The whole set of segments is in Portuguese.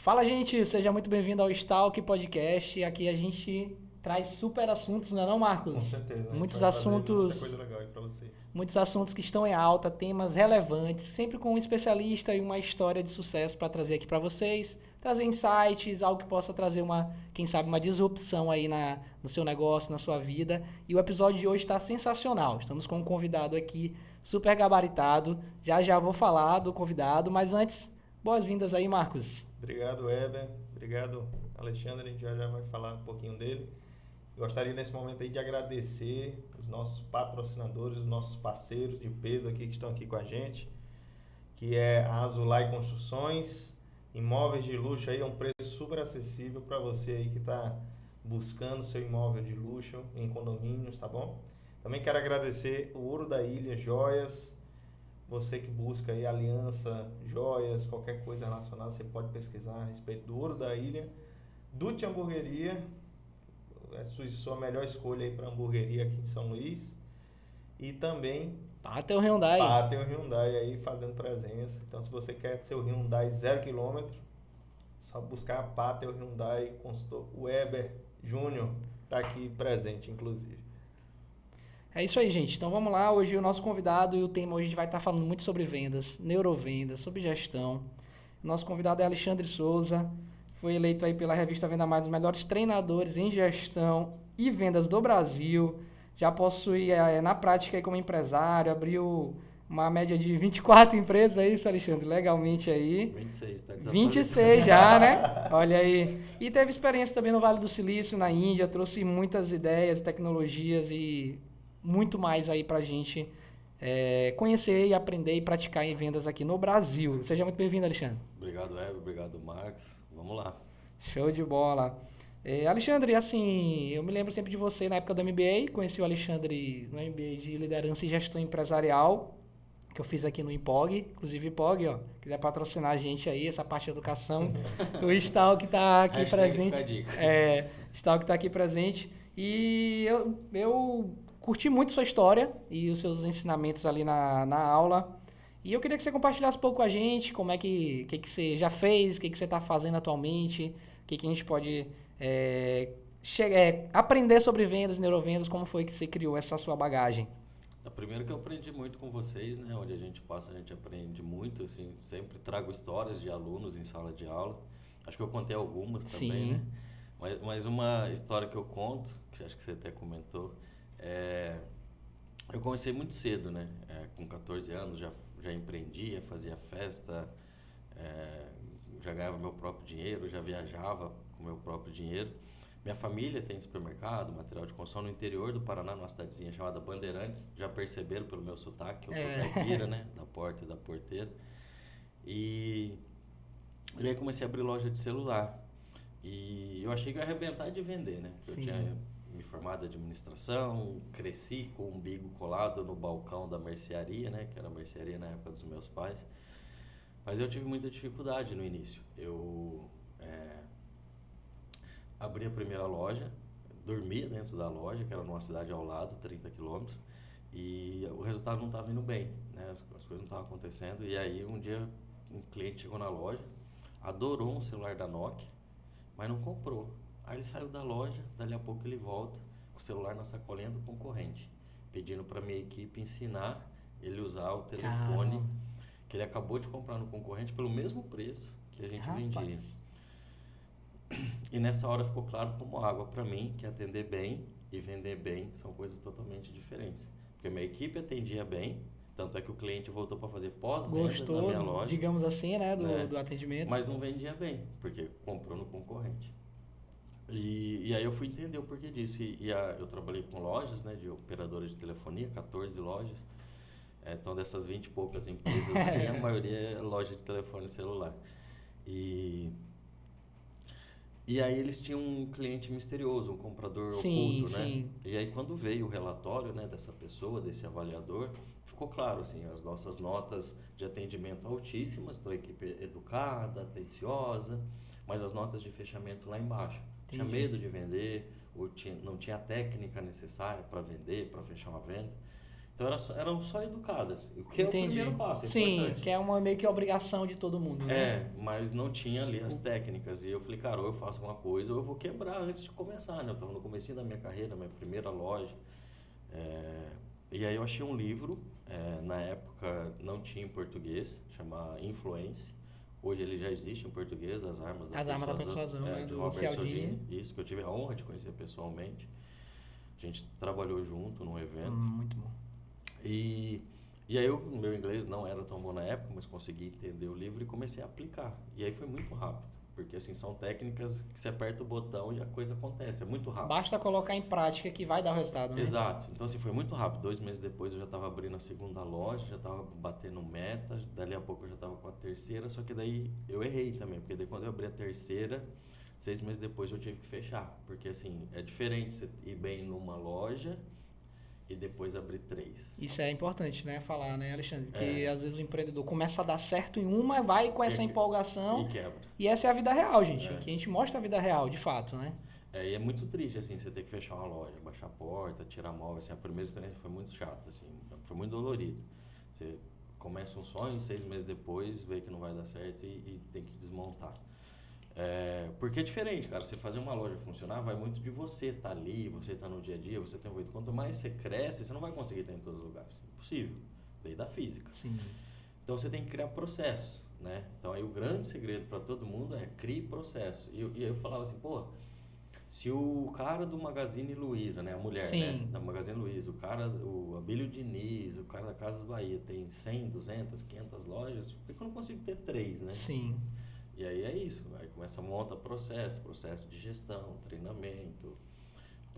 Fala, gente, seja muito bem-vindo ao Stalk Podcast. Aqui a gente traz super assuntos, não é não, Marcos? Com certeza, Muitos vai trazer muita assuntos, coisa legal aí pra vocês. muitos assuntos que estão em alta, temas relevantes, sempre com um especialista e uma história de sucesso para trazer aqui para vocês, trazer insights, algo que possa trazer quem sabe, uma disrupção aí no seu negócio, na sua vida. E o episódio de hoje está sensacional. Estamos com um convidado aqui super gabaritado. Já já vou falar do convidado, mas antes, boas-vindas aí, Marcos. Obrigado, Weber. Obrigado, Alexandre. A gente já vai falar um pouquinho dele. Gostaria nesse momento aí de agradecer os nossos patrocinadores, os nossos parceiros de peso aqui que estão aqui com a gente, que é a Azulay Construções, imóveis de luxo aí, um preço super acessível para você aí que está buscando seu imóvel de luxo em condomínios, tá bom? Também quero agradecer o Ouro da Ilha, joias. Você que busca aí aliança, joias, qualquer coisa relacionada, você pode pesquisar a respeito do Ouro da Ilha. Dutch Hamburgueria, é sua melhor escolha aí para hamburgueria aqui em São Luís. E também Pátio Hyundai. Pátio Hyundai aí fazendo presença. Então, se você quer seu Hyundai 0 km, só buscar a Pátio Hyundai Consultor. O Weber Júnior está aqui presente, inclusive. É isso aí, gente. Então vamos lá. Hoje o nosso convidado e o tema hoje a gente vai estar falando muito sobre vendas, neurovendas, sobre gestão. Nosso convidado é Alexandre Souza. Foi eleito aí pela revista Venda Mais dos melhores treinadores em gestão e vendas do Brasil. Já possui na prática aí como empresário, abriu uma média de 24 empresas, é isso, Alexandre? Legalmente aí. 26, tá 26 já, né? Olha aí. E teve experiência também no Vale do Silício, na Índia, trouxe muitas ideias, tecnologias e muito mais aí pra gente conhecer e aprender e praticar em vendas aqui no Brasil. Seja muito bem-vindo, Alexandre. Obrigado, Eber. Obrigado, Max. Vamos lá. Show de bola. Alexandre, assim, eu me lembro sempre de você na época do MBA, conheci o Alexandre no MBA de Liderança e Gestão Empresarial, que eu fiz aqui no IMPOG, inclusive IMPOG, ó, quiser patrocinar a gente aí, essa parte de educação, o Stalk está aqui presente. Fica a dica. Stalk está aqui presente. E eu curti muito sua história e os seus ensinamentos ali na aula. E eu queria que você compartilhasse um pouco com a gente, como é que você já fez, o que você está fazendo atualmente, o que a gente pode aprender sobre vendas, neurovendas, como foi que você criou essa sua bagagem. Primeiro que eu aprendi muito com vocês, né? Onde a gente passa, a gente aprende muito, assim, sempre trago histórias de alunos em sala de aula. Acho que eu contei algumas também, né? Mas uma história que eu conto, que acho que você até comentou, eu comecei muito cedo, né? Com 14 anos já empreendia, fazia festa, já ganhava meu próprio dinheiro, já viajava com meu próprio dinheiro. Minha família tem supermercado, material de construção no interior do Paraná, numa cidadezinha chamada Bandeirantes. Já perceberam pelo meu sotaque, eu sou caipira, né? Da porta e da porteira. E aí comecei a abrir loja de celular. E eu achei que ia arrebentar de vender, né? Eu tinha me formado em administração, cresci com o umbigo colado no balcão da mercearia, né? Que era a mercearia na época dos meus pais. Mas eu tive muita dificuldade no início. Eu abri a primeira loja, dormia dentro da loja, que era numa cidade ao lado, 30 quilômetros, e o resultado não estava indo bem, né? As coisas não estavam acontecendo. E aí um dia um cliente chegou na loja, adorou um celular da Nokia, mas não comprou. Aí ele saiu da loja, dali a pouco ele volta com o celular na sacolinha do concorrente, pedindo para minha equipe ensinar ele usar o telefone que ele acabou de comprar no concorrente pelo mesmo preço que a gente vendia. E nessa hora ficou claro como água para mim que atender bem e vender bem são coisas totalmente diferentes. Porque minha equipe atendia bem, tanto é que o cliente voltou para fazer pós-venda na minha loja. Digamos assim, né, do atendimento. Mas não vendia bem, porque comprou no concorrente. E aí eu fui entender o porquê disso. Eu trabalhei com lojas, né, de operadoras de telefonia, 14 lojas. Então, dessas 20 e poucas empresas, a maioria é loja de telefone celular. E aí eles tinham um cliente misterioso, um comprador oculto, né? Sim. E aí quando veio o relatório, né, dessa pessoa, desse avaliador, ficou claro, assim, as nossas notas de atendimento altíssimas, então a equipe educada, atenciosa, mas as notas de fechamento lá embaixo. Tinha medo de vender, ou não tinha a técnica necessária para vender, para fechar uma venda. Então eram só educadas, o que é o Entendi. primeiro passo, é Sim, importante. que é uma meio que obrigação de todo mundo, né? Mas não tinha ali as técnicas. E eu falei, cara, ou eu faço uma coisa ou eu vou quebrar antes de começar, né? Eu estava no comecinho da minha carreira, minha primeira loja. E aí eu achei um livro, na época não tinha em português, chama Influence. Hoje ele já existe em português, As Armas da Persuasão, né? de Do Robert Cialdini. Isso, que eu tive a honra de conhecer pessoalmente. A gente trabalhou junto num evento. Muito bom. E aí o meu inglês não era tão bom na época, mas consegui entender o livro e comecei a aplicar. E aí foi muito rápido, porque assim, são técnicas que você aperta o botão e a coisa acontece, é muito rápido. Basta colocar em prática que vai dar o resultado, né? Exato. Então assim, foi muito rápido. 2 meses depois eu já estava abrindo a segunda loja, já estava batendo meta, dali a pouco eu já estava com a terceira, só que daí eu errei também, porque daí quando eu abri a terceira, 6 meses depois eu tive que fechar, porque assim, é diferente você ir bem numa loja e depois abrir 3. Isso é importante, né? Falar, né, Alexandre? Que às vezes o empreendedor começa a dar certo em uma, vai com essa empolgação. E quebra. E essa é a vida real, gente. Que a gente mostra a vida real, de fato, né? E é muito triste, assim, você ter que fechar uma loja, baixar a porta, tirar móvel, assim, a primeira experiência foi muito chata, assim, foi muito dolorido. Você começa um sonho, 6 meses depois, vê que não vai dar certo e tem que desmontar. Porque é diferente, cara, você fazer uma loja funcionar vai muito de você estar ali, você estar no dia a dia, você ter envolvido. Quanto mais você cresce, você não vai conseguir estar em todos os lugares, impossível, lei da física. Sim. Então você tem que criar processos, né? Então aí o grande segredo para todo mundo é crie processo. E eu falava assim, pô, se o cara do Magazine Luiza, né, a mulher, né, da Magazine Luiza, o Abílio Diniz, o cara da Casas Bahia tem 100, 200, 500 lojas, por que eu não consigo ter 3, né? Sim. E aí é isso, aí começa a montar processo de gestão, treinamento,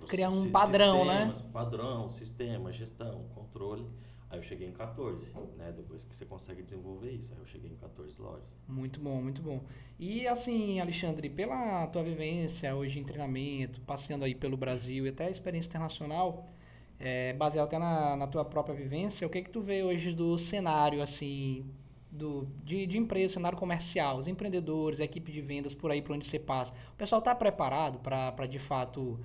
criar um padrão, sistemas, né? Padrão, sistema, gestão, controle. Aí eu cheguei em 14, né? Depois que você consegue desenvolver isso, aí eu cheguei em 14 lojas. Muito bom, muito bom. E assim, Alexandre, pela tua vivência hoje em treinamento, passeando aí pelo Brasil e até a experiência internacional, baseado até na tua própria vivência, o que que tu vê hoje do cenário, assim, de empresa, cenário comercial, os empreendedores, a equipe de vendas por aí por onde você passa? O pessoal está preparado para de fato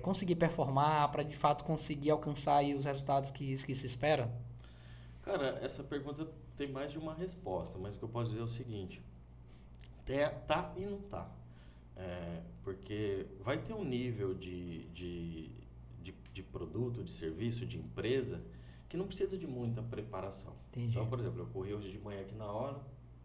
conseguir performar, para de fato conseguir alcançar aí os resultados que se espera? Cara, essa pergunta tem mais de uma resposta, mas o que eu posso dizer é o seguinte: tá e não tá. Porque vai ter um nível de produto, de serviço, de empresa, que não precisa de muita preparação. Entendi. Então, por exemplo, eu corri hoje de manhã aqui na hora,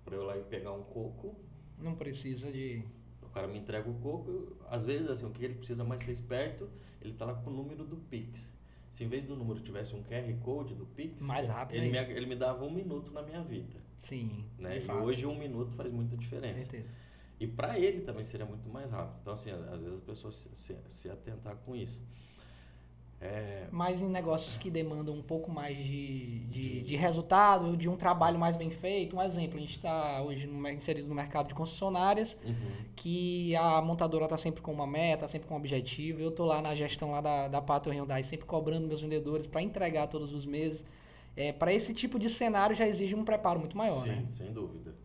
para eu ir lá e pegar um coco. Não precisa de... O cara me entrega o coco, às vezes, assim, o que ele precisa mais ser esperto, ele tá lá com o número do Pix. Se em vez do número tivesse um QR Code do Pix, mais rápido ele me dava 1 minuto na minha vida. Sim, né? de E fato. hoje 1 minuto faz muita diferença. Certeza. E para ele também seria muito mais rápido. Então, assim, às vezes as pessoas se atentar com isso. Mas em negócios que demandam um pouco mais de resultado, de um trabalho mais bem feito. Um exemplo, a gente está hoje inserido no mercado de concessionárias, que a montadora está sempre com uma meta, sempre com um objetivo. Eu estou lá na gestão lá da Pátria Hyundai, sempre cobrando meus vendedores para entregar todos os meses. Para esse tipo de cenário já exige um preparo muito maior, Sim, né? sem dúvida.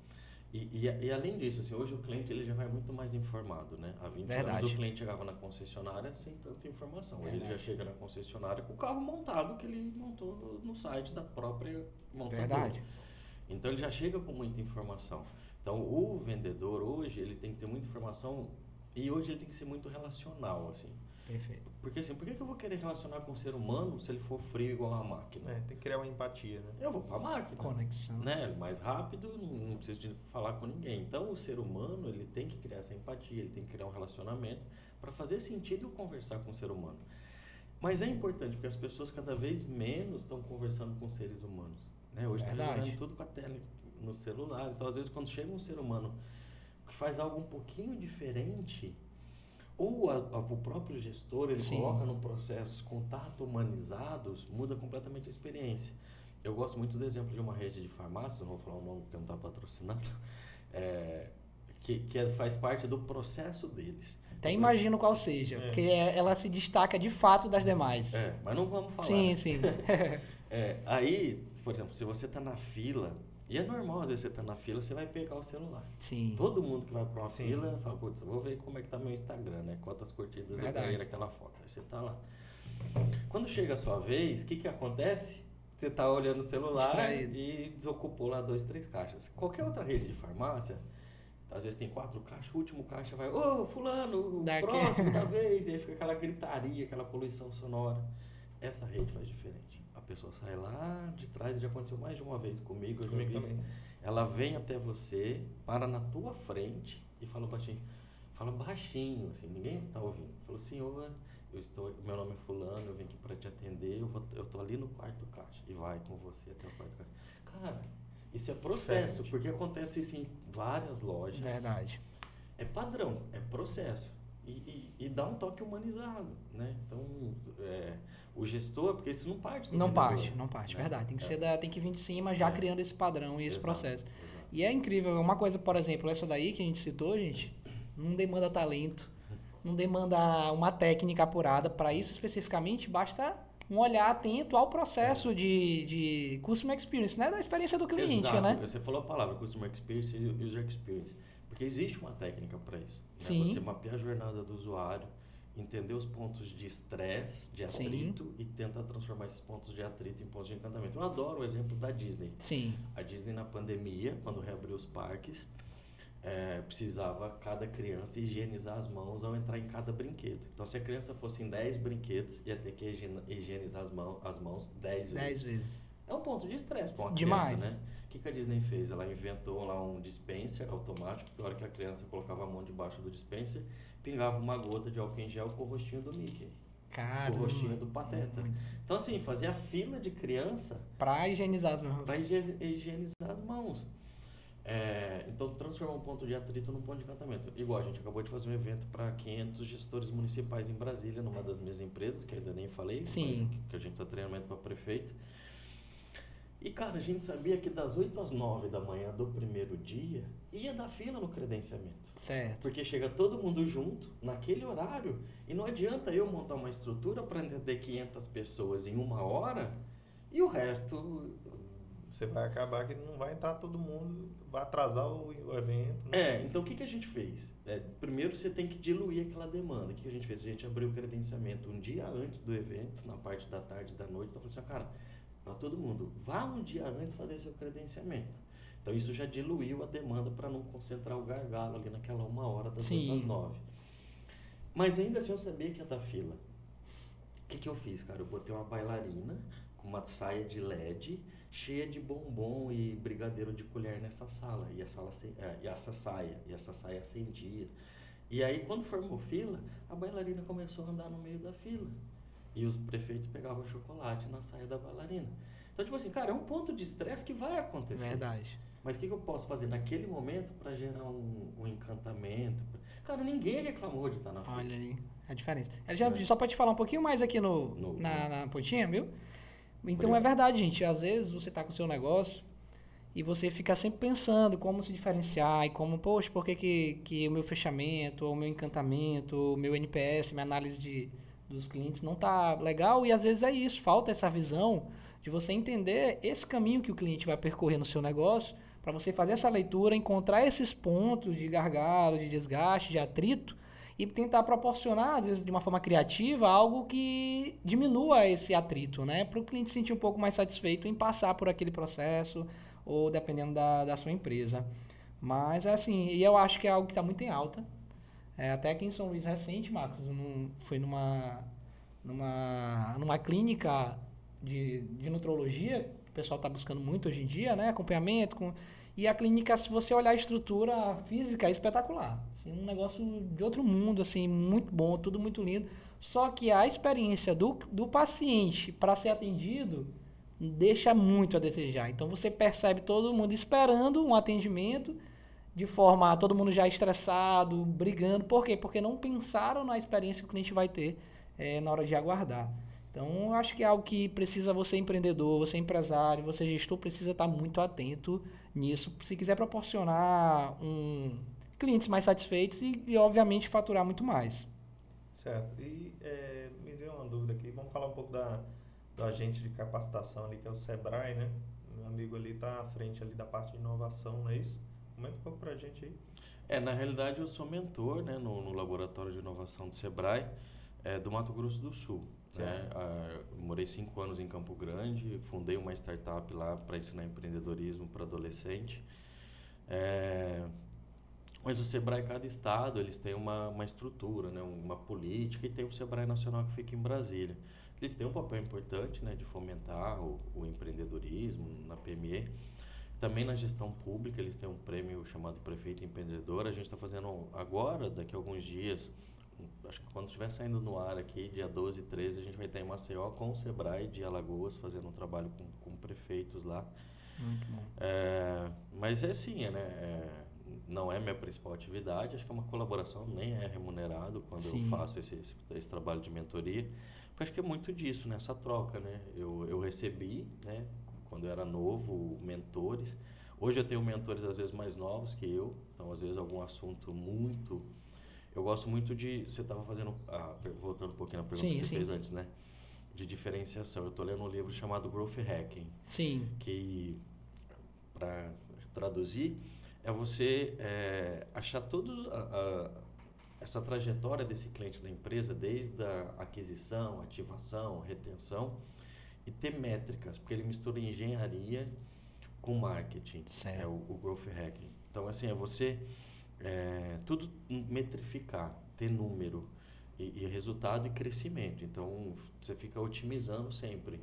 E além disso, assim, hoje o cliente ele já vai muito mais informado, né? Há 20 anos o cliente chegava na concessionária sem tanta informação. Hoje ele já chega na concessionária com o carro montado que ele montou no site da própria montadora. Verdade. Então ele já chega com muita informação. Então o vendedor hoje ele tem que ter muita informação e hoje ele tem que ser muito relacional, assim. Perfeito. Porque assim, por que eu vou querer relacionar com um ser humano se ele for frio igual uma máquina? Tem que criar uma empatia, né? Eu vou pra máquina. Conexão. Né? Mais rápido, não preciso de falar com ninguém. Então o ser humano ele tem que criar essa empatia, ele tem que criar um relacionamento para fazer sentido conversar com o ser humano. Mas é importante porque as pessoas cada vez menos estão conversando com seres humanos. Né? Hoje está resolvendo tudo com a tela no celular. Então às vezes quando chega um ser humano que faz algo um pouquinho diferente, ou o próprio gestor, ele coloca no processo contato humanizados, muda completamente a experiência. Eu gosto muito do exemplo de uma rede de farmácias, não vou falar o nome porque não está patrocinando, que faz parte do processo deles. Até imagino qual seja, porque ela se destaca de fato das demais. Mas não vamos falar. Sim, sim. Aí, por exemplo, se você está na fila, e é normal, às vezes você está na fila, você vai pegar o celular. Sim. Todo mundo que vai para uma fila fala, putz, eu vou ver como é que tá meu Instagram, né? Quantas curtidas eu ganhei naquela foto. Aí você tá lá. Quando chega a sua vez, o que acontece? você tá olhando o celular Distraído. e desocupou lá 2, 3 caixas. Qualquer outra rede de farmácia, às vezes tem 4 caixas, o último caixa vai, ô, fulano, Daqui- próximo da vez, e aí fica aquela gritaria, aquela poluição sonora. Essa rede faz diferente. A pessoa sai lá de trás, já aconteceu mais de uma vez comigo, eu já Comigo vi isso. também. Ela vem até você, para na tua frente e fala baixinho, assim, ninguém tá ouvindo. Falou, senhor, meu nome é fulano, eu vim aqui para te atender, eu tô ali no quarto caixa. E vai com você até o quarto caixa. Cara, isso é processo, Diferente. porque acontece isso em várias lojas. Verdade. É padrão, é processo. E dá um toque humanizado, né? Então, o gestor, porque isso não parte do Não vendedor, parte, né? verdade. Tem que vir de cima já criando esse padrão e esse Exato, processo. exato. E é incrível, uma coisa, por exemplo, essa daí que a gente citou, gente, não demanda talento, não demanda uma técnica apurada. Para isso especificamente, basta um olhar atento ao processo de Customer Experience, né? Da experiência do cliente, Exato. né? Você falou a palavra Customer Experience e User Experience, porque existe uma técnica para isso. Né? Sim. Você mapeia a jornada do usuário, entender os pontos de estresse, de atrito e tenta transformar esses pontos de atrito em pontos de encantamento. Eu adoro o exemplo da Disney. Sim. A Disney na pandemia, quando reabriu os parques, precisava cada criança higienizar as mãos ao entrar em cada brinquedo. Então, se a criança fosse em 10 brinquedos, ia ter que higienizar as mãos 10 vezes. 10 vezes. É um ponto de estresse para uma Demais. criança, né? O que a Disney fez? Ela inventou lá um dispenser automático, que na hora que a criança colocava a mão debaixo do dispenser, pingava uma gota de álcool em gel com o rostinho do Mickey, com o rostinho do Pateta. Então, assim, fazia fila de criança para higienizar as mãos. para higienizar as mãos. Então, transformar um ponto de atrito num ponto de encantamento. Igual, a gente acabou de fazer um evento para 500 gestores municipais em Brasília, numa das minhas empresas, que ainda nem falei, Sim. mas que a gente está treinamento para prefeito. E, cara, a gente sabia que das 8 às 9 da manhã do primeiro dia, ia dar fila no credenciamento. Certo. Porque chega todo mundo junto, naquele horário, e não adianta eu montar uma estrutura para atender 500 pessoas em 1 hora, e o resto... Você vai acabar que não vai entrar todo mundo, vai atrasar o evento. Né? Então o que a gente fez? Primeiro você tem que diluir aquela demanda. O que a gente fez? A gente abriu o credenciamento um dia antes do evento, na parte da tarde e da noite. Então, falou assim, cara, para todo mundo, vá um dia antes fazer seu credenciamento. Então isso já diluiu a demanda para não concentrar o gargalo ali naquela 1 hora das 8 às 9. Mas ainda assim eu sabia que ia dar fila. O que eu fiz, cara? Eu botei uma bailarina com uma saia de LED cheia de bombom e brigadeiro de colher nessa sala. E essa saia acendia. E aí, quando formou fila, a bailarina começou a andar no meio da fila. E os prefeitos pegavam chocolate na saia da bailarina. Então, tipo assim, cara, é um ponto de estresse que vai acontecer. Verdade. Mas o que eu posso fazer naquele momento para gerar um encantamento? Cara, ninguém reclamou de estar na fila. Olha aí a diferença. Só para te falar um pouquinho mais aqui na pontinha, viu? Então Obrigado. é verdade, gente. Às vezes você está com o seu negócio e você fica sempre pensando como se diferenciar e como, poxa, por que o meu fechamento, o meu encantamento, o meu NPS, minha análise dos clientes não tá legal? E às vezes é isso, falta essa visão de você entender esse caminho que o cliente vai percorrer no seu negócio para você fazer essa leitura, encontrar esses pontos de gargalo, de desgaste, de atrito e tentar proporcionar, às vezes de uma forma criativa, algo que diminua esse atrito, né? Para o cliente se sentir um pouco mais satisfeito em passar por aquele processo ou dependendo da sua empresa. Mas, assim, e eu acho que é algo que está muito em alta. Até aqui em São Luís recente, Marcos, foi numa clínica de nutrologia, que o pessoal está buscando muito hoje em dia, né? Acompanhamento. E a clínica, se você olhar a estrutura física, é espetacular. Assim, um negócio de outro mundo, assim, muito bom, tudo muito lindo. Só que a experiência do paciente para ser atendido deixa muito a desejar. Então você percebe todo mundo esperando um atendimento de forma todo mundo já estressado, brigando. Por quê? Porque não pensaram na experiência que o cliente vai ter na hora de aguardar. Então, eu acho que é algo que precisa você empreendedor, você empresário, você gestor, precisa estar muito atento nisso, se quiser proporcionar clientes mais satisfeitos e, obviamente, faturar muito mais. Certo. E me deu uma dúvida aqui, vamos falar um pouco do agente de capacitação ali, que é o Sebrae, né? Meu amigo ali está à frente ali da parte de inovação, não é isso? Comenta um pouco pra gente aí. Na realidade eu sou mentor, né, no Laboratório de Inovação do Sebrae. do Mato Grosso do Sul. Né? Morei 5 anos em Campo Grande, fundei uma startup lá para ensinar empreendedorismo para adolescente. Mas o Sebrae, cada estado, eles têm uma estrutura, né? Uma política, e tem o Sebrae Nacional que fica em Brasília. Eles têm um papel importante, né, de fomentar o empreendedorismo na PME. Também na gestão pública, eles têm um prêmio chamado Prefeito Empreendedor. A gente está fazendo agora, daqui a alguns dias, acho que quando estiver saindo no ar aqui, dia 12 e 13, a gente vai estar em Maceió com o Sebrae de Alagoas, fazendo um trabalho com prefeitos lá. Muito bom. Mas é assim, né? Não é minha principal atividade, acho que é uma colaboração, nem é remunerado quando eu faço esse trabalho de mentoria. Acho que é muito disso, né? Essa troca, né? Eu recebi, né, quando eu era novo, mentores. Hoje eu tenho mentores às vezes mais novos que eu, então às vezes algum assunto muito... Eu gosto muito de... Você estava fazendo... voltando um pouquinho na pergunta que você fez antes, né? De diferenciação. Eu estou lendo um livro chamado Growth Hacking. Sim. Que, para traduzir, é você achar essa trajetória desse cliente da empresa, desde a aquisição, ativação, retenção, e ter métricas, porque ele mistura engenharia com marketing. Certo. É o Growth Hacking. Então, assim, é você tudo metrificar, ter número e resultado e crescimento. Então, você fica otimizando sempre.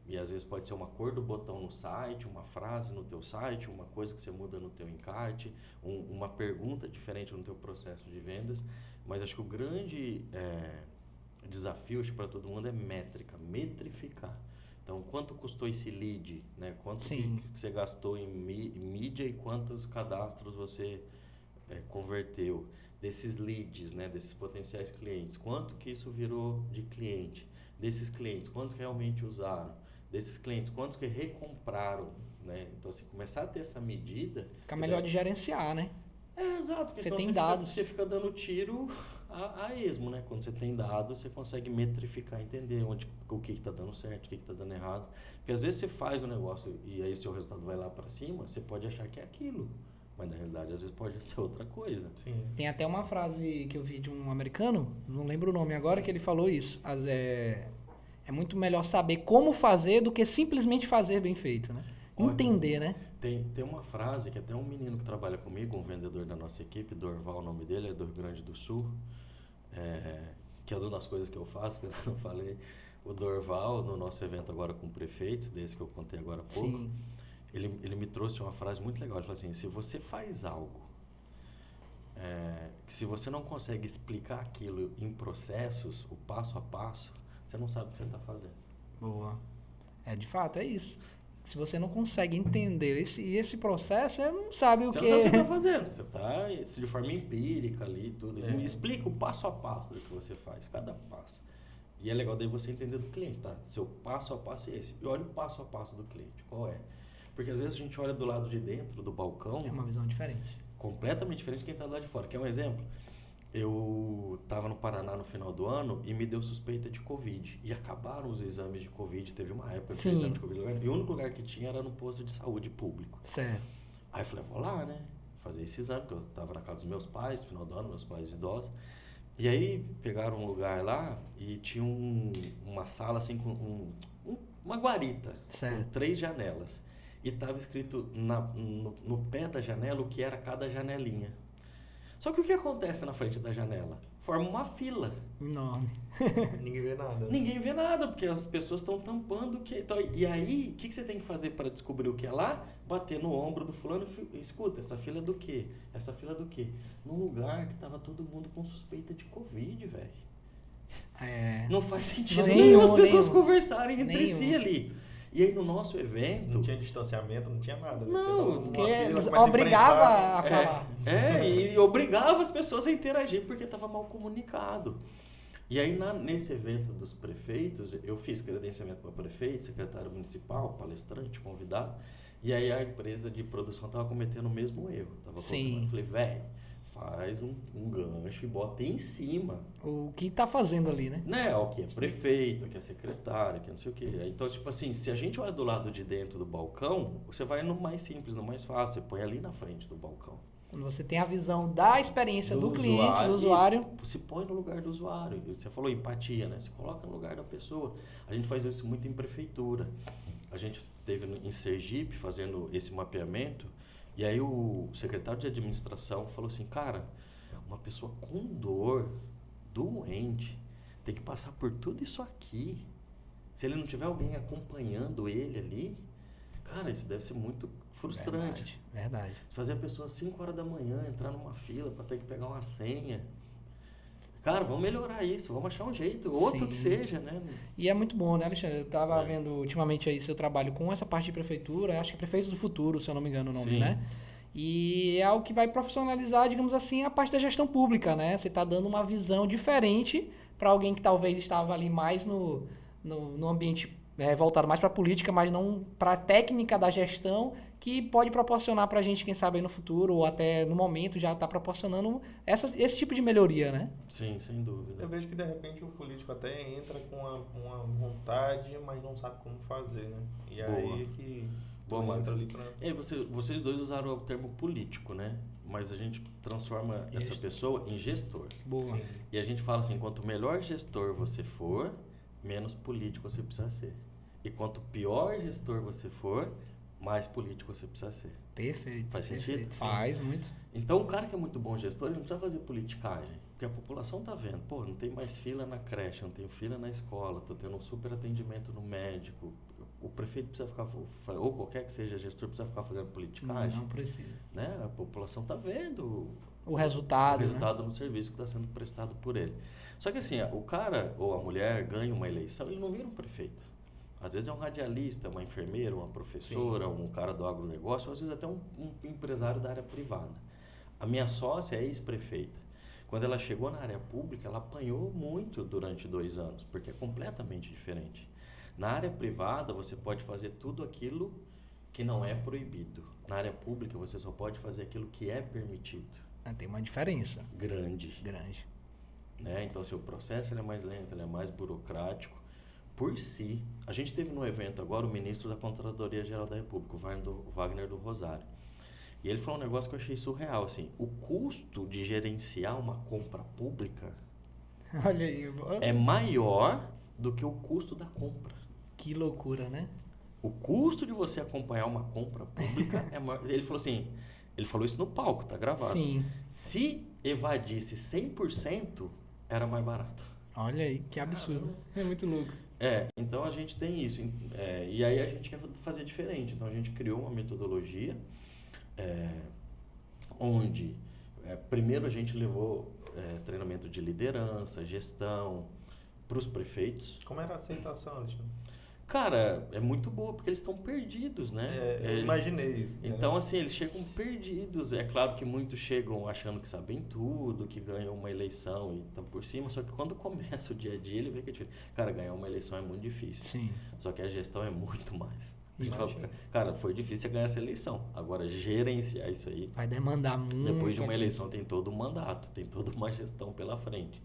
E às vezes pode ser uma cor do botão no site, uma frase no teu site, uma coisa que você muda no teu encarte, uma pergunta diferente no teu processo de vendas. Mas acho que o grande desafio para todo mundo é metrificar. Então, quanto custou esse lead? Né? Quanto que você gastou em mídia e quantos cadastros você converteu desses leads, né? Desses potenciais clientes? Quanto que isso virou de cliente? Desses clientes, quantos que realmente usaram? Desses clientes, quantos que recompraram? Né? Então, assim, começar a ter essa medida... Fica melhor de gerenciar, né? Exato. Porque você tem dados. Você fica dando tiro a esmo, né? Quando você tem dados, você consegue metrificar, entender o que está dando certo, o que está dando errado. Porque às vezes você faz um negócio e aí seu resultado vai lá para cima, você pode achar que é aquilo. Mas na realidade, às vezes pode ser outra coisa. Sim. Tem até uma frase que eu vi de um americano, não lembro o nome agora, que ele falou isso. É muito melhor saber como fazer do que simplesmente fazer bem feito, né? Ótimo. Entender, né? Tem uma frase que até um menino que trabalha comigo, um vendedor da nossa equipe, Dorval, o nome dele, é do Rio Grande do Sul, que é uma das coisas que eu faço, que eu não falei. O Dorval, no nosso evento agora com prefeitos, desse que eu contei agora há pouco, Sim. Ele me trouxe uma frase muito legal. Ele falou assim, se você faz algo, que se você não consegue explicar aquilo em processos, o passo a passo, você não sabe o que você está fazendo. Boa. De fato, é isso. Se você não consegue entender esse processo, você não sabe o que... Você não sabe o que você está fazendo. Você está de forma empírica ali, tudo. Explica o passo a passo do que você faz, cada passo. E é legal daí você entender do cliente, tá? Seu passo a passo é esse. E olha o passo a passo do cliente, qual é? Porque às vezes a gente olha do lado de dentro do balcão... É uma visão diferente. Completamente diferente de quem está do lado de fora. Quer um exemplo? Eu estava no Paraná no final do ano e me deu suspeita de Covid. E acabaram os exames de Covid. Teve uma época que tinha exame de Covid. E o único lugar que tinha era no posto de saúde público. Certo. Aí eu falei, vou lá, né? Fazer esse exame, porque eu estava na casa dos meus pais, no final do ano, meus pais idosos. E aí pegaram um lugar lá e tinha uma sala assim com uma guarita. Certo. Com 3 janelas. E estava escrito no pé da janela o que era cada janelinha. Só que o que acontece na frente da janela? Forma uma fila. Enorme. Ninguém vê nada. Né? Ninguém vê nada, porque as pessoas estão tampando o que... Então, e aí, o que você tem que fazer para descobrir o que é lá? Bater no ombro do fulano e escuta, essa fila é do quê? Essa fila é do quê? Num lugar que tava todo mundo com suspeita de Covid, velho. Não faz sentido nenhum as pessoas conversarem entre si ali. E aí no nosso evento... Não tinha distanciamento, não tinha nada. Né? Não, porque obrigava a falar. E obrigava as pessoas a interagir porque estava mal comunicado. E aí nesse evento dos prefeitos, eu fiz credenciamento para prefeito, secretário municipal, palestrante, convidado. E aí a empresa de produção estava cometendo o mesmo erro. Sim. Eu falei, velho, faz um gancho e bota em cima. O que tá fazendo ali, né? O que é prefeito, o que é secretário, o que é não sei o quê. Então, tipo assim, se a gente olha do lado de dentro do balcão, você vai no mais simples, no mais fácil, você põe ali na frente do balcão. Quando você tem a visão da experiência do cliente, do usuário. Se põe no lugar do usuário. Você falou empatia, né? Se coloca no lugar da pessoa. A gente faz isso muito em prefeitura. A gente esteve em Sergipe fazendo esse mapeamento e aí o secretário de administração falou assim, cara, uma pessoa com dor, doente, tem que passar por tudo isso aqui. Se ele não tiver alguém acompanhando ele ali, cara, isso deve ser muito frustrante. Verdade. Fazer a pessoa às 5 horas da manhã entrar numa fila para ter que pegar uma senha. Cara, vamos melhorar isso, vamos achar um jeito, outro Sim. que seja, né? E é muito bom, né, Alexandre? Eu estava vendo ultimamente aí seu trabalho com essa parte de prefeitura, acho que é Prefeitos do Futuro, se eu não me engano o nome, Sim. né? E é algo que vai profissionalizar, digamos assim, a parte da gestão pública, né? Você está dando uma visão diferente para alguém que talvez estava ali mais no ambiente voltado mais para a política, mas não para a técnica da gestão, que pode proporcionar para a gente, quem sabe, aí no futuro, ou até no momento já está proporcionando esse tipo de melhoria, né? Sim, sem dúvida. Eu vejo que de repente o político até entra com uma vontade, mas não sabe como fazer, né? E Boa. aí que Boa, tu Max. entra ali pra... E vocês dois usaram o termo político, né? Mas a gente transforma essa pessoa em gestor. Boa. Sim. E a gente fala assim, quanto melhor gestor você for, menos político você precisa ser. E quanto pior gestor você for, mais político você precisa ser. Perfeito. Faz sentido? Perfeito. Faz muito. Então, o cara que é muito bom gestor, ele não precisa fazer politicagem. Porque a população tá vendo. Pô, não tem mais fila na creche, não tem fila na escola, tô tendo um super atendimento no médico. O prefeito precisa ficar, ou qualquer que seja gestor, precisa ficar fazendo politicagem. Não precisa. Né? A população tá vendo O resultado, no serviço que está sendo prestado por ele. Só que assim, o cara ou a mulher ganha uma eleição, ele não vira um prefeito. Às vezes é um radialista, uma enfermeira, uma professora, Sim. um cara do agronegócio, ou às vezes até um empresário da área privada. A minha sócia é ex-prefeita. Quando ela chegou na área pública, ela apanhou muito durante 2 anos, porque é completamente diferente. Na área privada, você pode fazer tudo aquilo que não é proibido. Na área pública, você só pode fazer aquilo que é permitido. Tem uma diferença. Grande. Né? Então, assim, o processo ele é mais lento, ele é mais burocrático. Por si, a gente teve no evento agora o ministro da Contradoria Geral da República, o Wagner do Rosário. E ele falou um negócio que eu achei surreal, assim, o custo de gerenciar uma compra pública Olha aí. é maior do que o custo da compra. Que loucura, né? O custo de você acompanhar uma compra pública é maior. Ele falou assim, ele falou isso no palco, tá gravado. Sim. Se evadisse 100%, era mais barato. Olha aí, que absurdo. É muito louco. Então a gente tem isso. E aí a gente quer fazer diferente. Então a gente criou uma metodologia onde primeiro a gente levou treinamento de liderança, gestão para os prefeitos. Como era a aceitação, Alexandre? Cara, é muito boa, porque eles estão perdidos, né? Eu imaginei isso. Então, assim, eles chegam perdidos. É claro que muitos chegam achando que sabem tudo, que ganham uma eleição e estão por cima, só que quando começa o dia a dia, ele vê que é difícil. Cara, ganhar uma eleição é muito difícil. Sim. Só que a gestão é muito mais. A gente fala, cara, foi difícil ganhar essa eleição. Agora, gerenciar isso aí... Vai demandar muito. Depois de uma eleição, tem todo um mandato, tem toda uma gestão pela frente.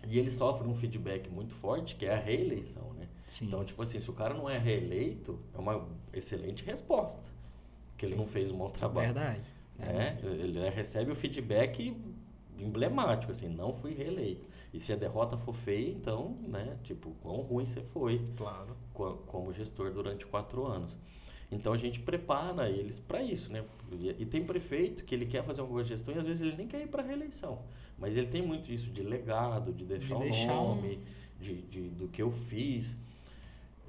E ele sofre um feedback muito forte, que é a reeleição, né? Sim. Então, tipo assim, se o cara não é reeleito, é uma excelente resposta. Que ele não fez um bom trabalho. Verdade. Ele recebe o feedback emblemático, assim, não fui reeleito. E se a derrota for feia, então, né, tipo, quão ruim você foi. Claro. Como gestor durante 4 anos. Então a gente prepara eles para isso, né? E tem prefeito que ele quer fazer uma boa gestão e às vezes ele nem quer ir para reeleição, mas ele tem muito isso de legado, de deixar o nome, do que eu fiz.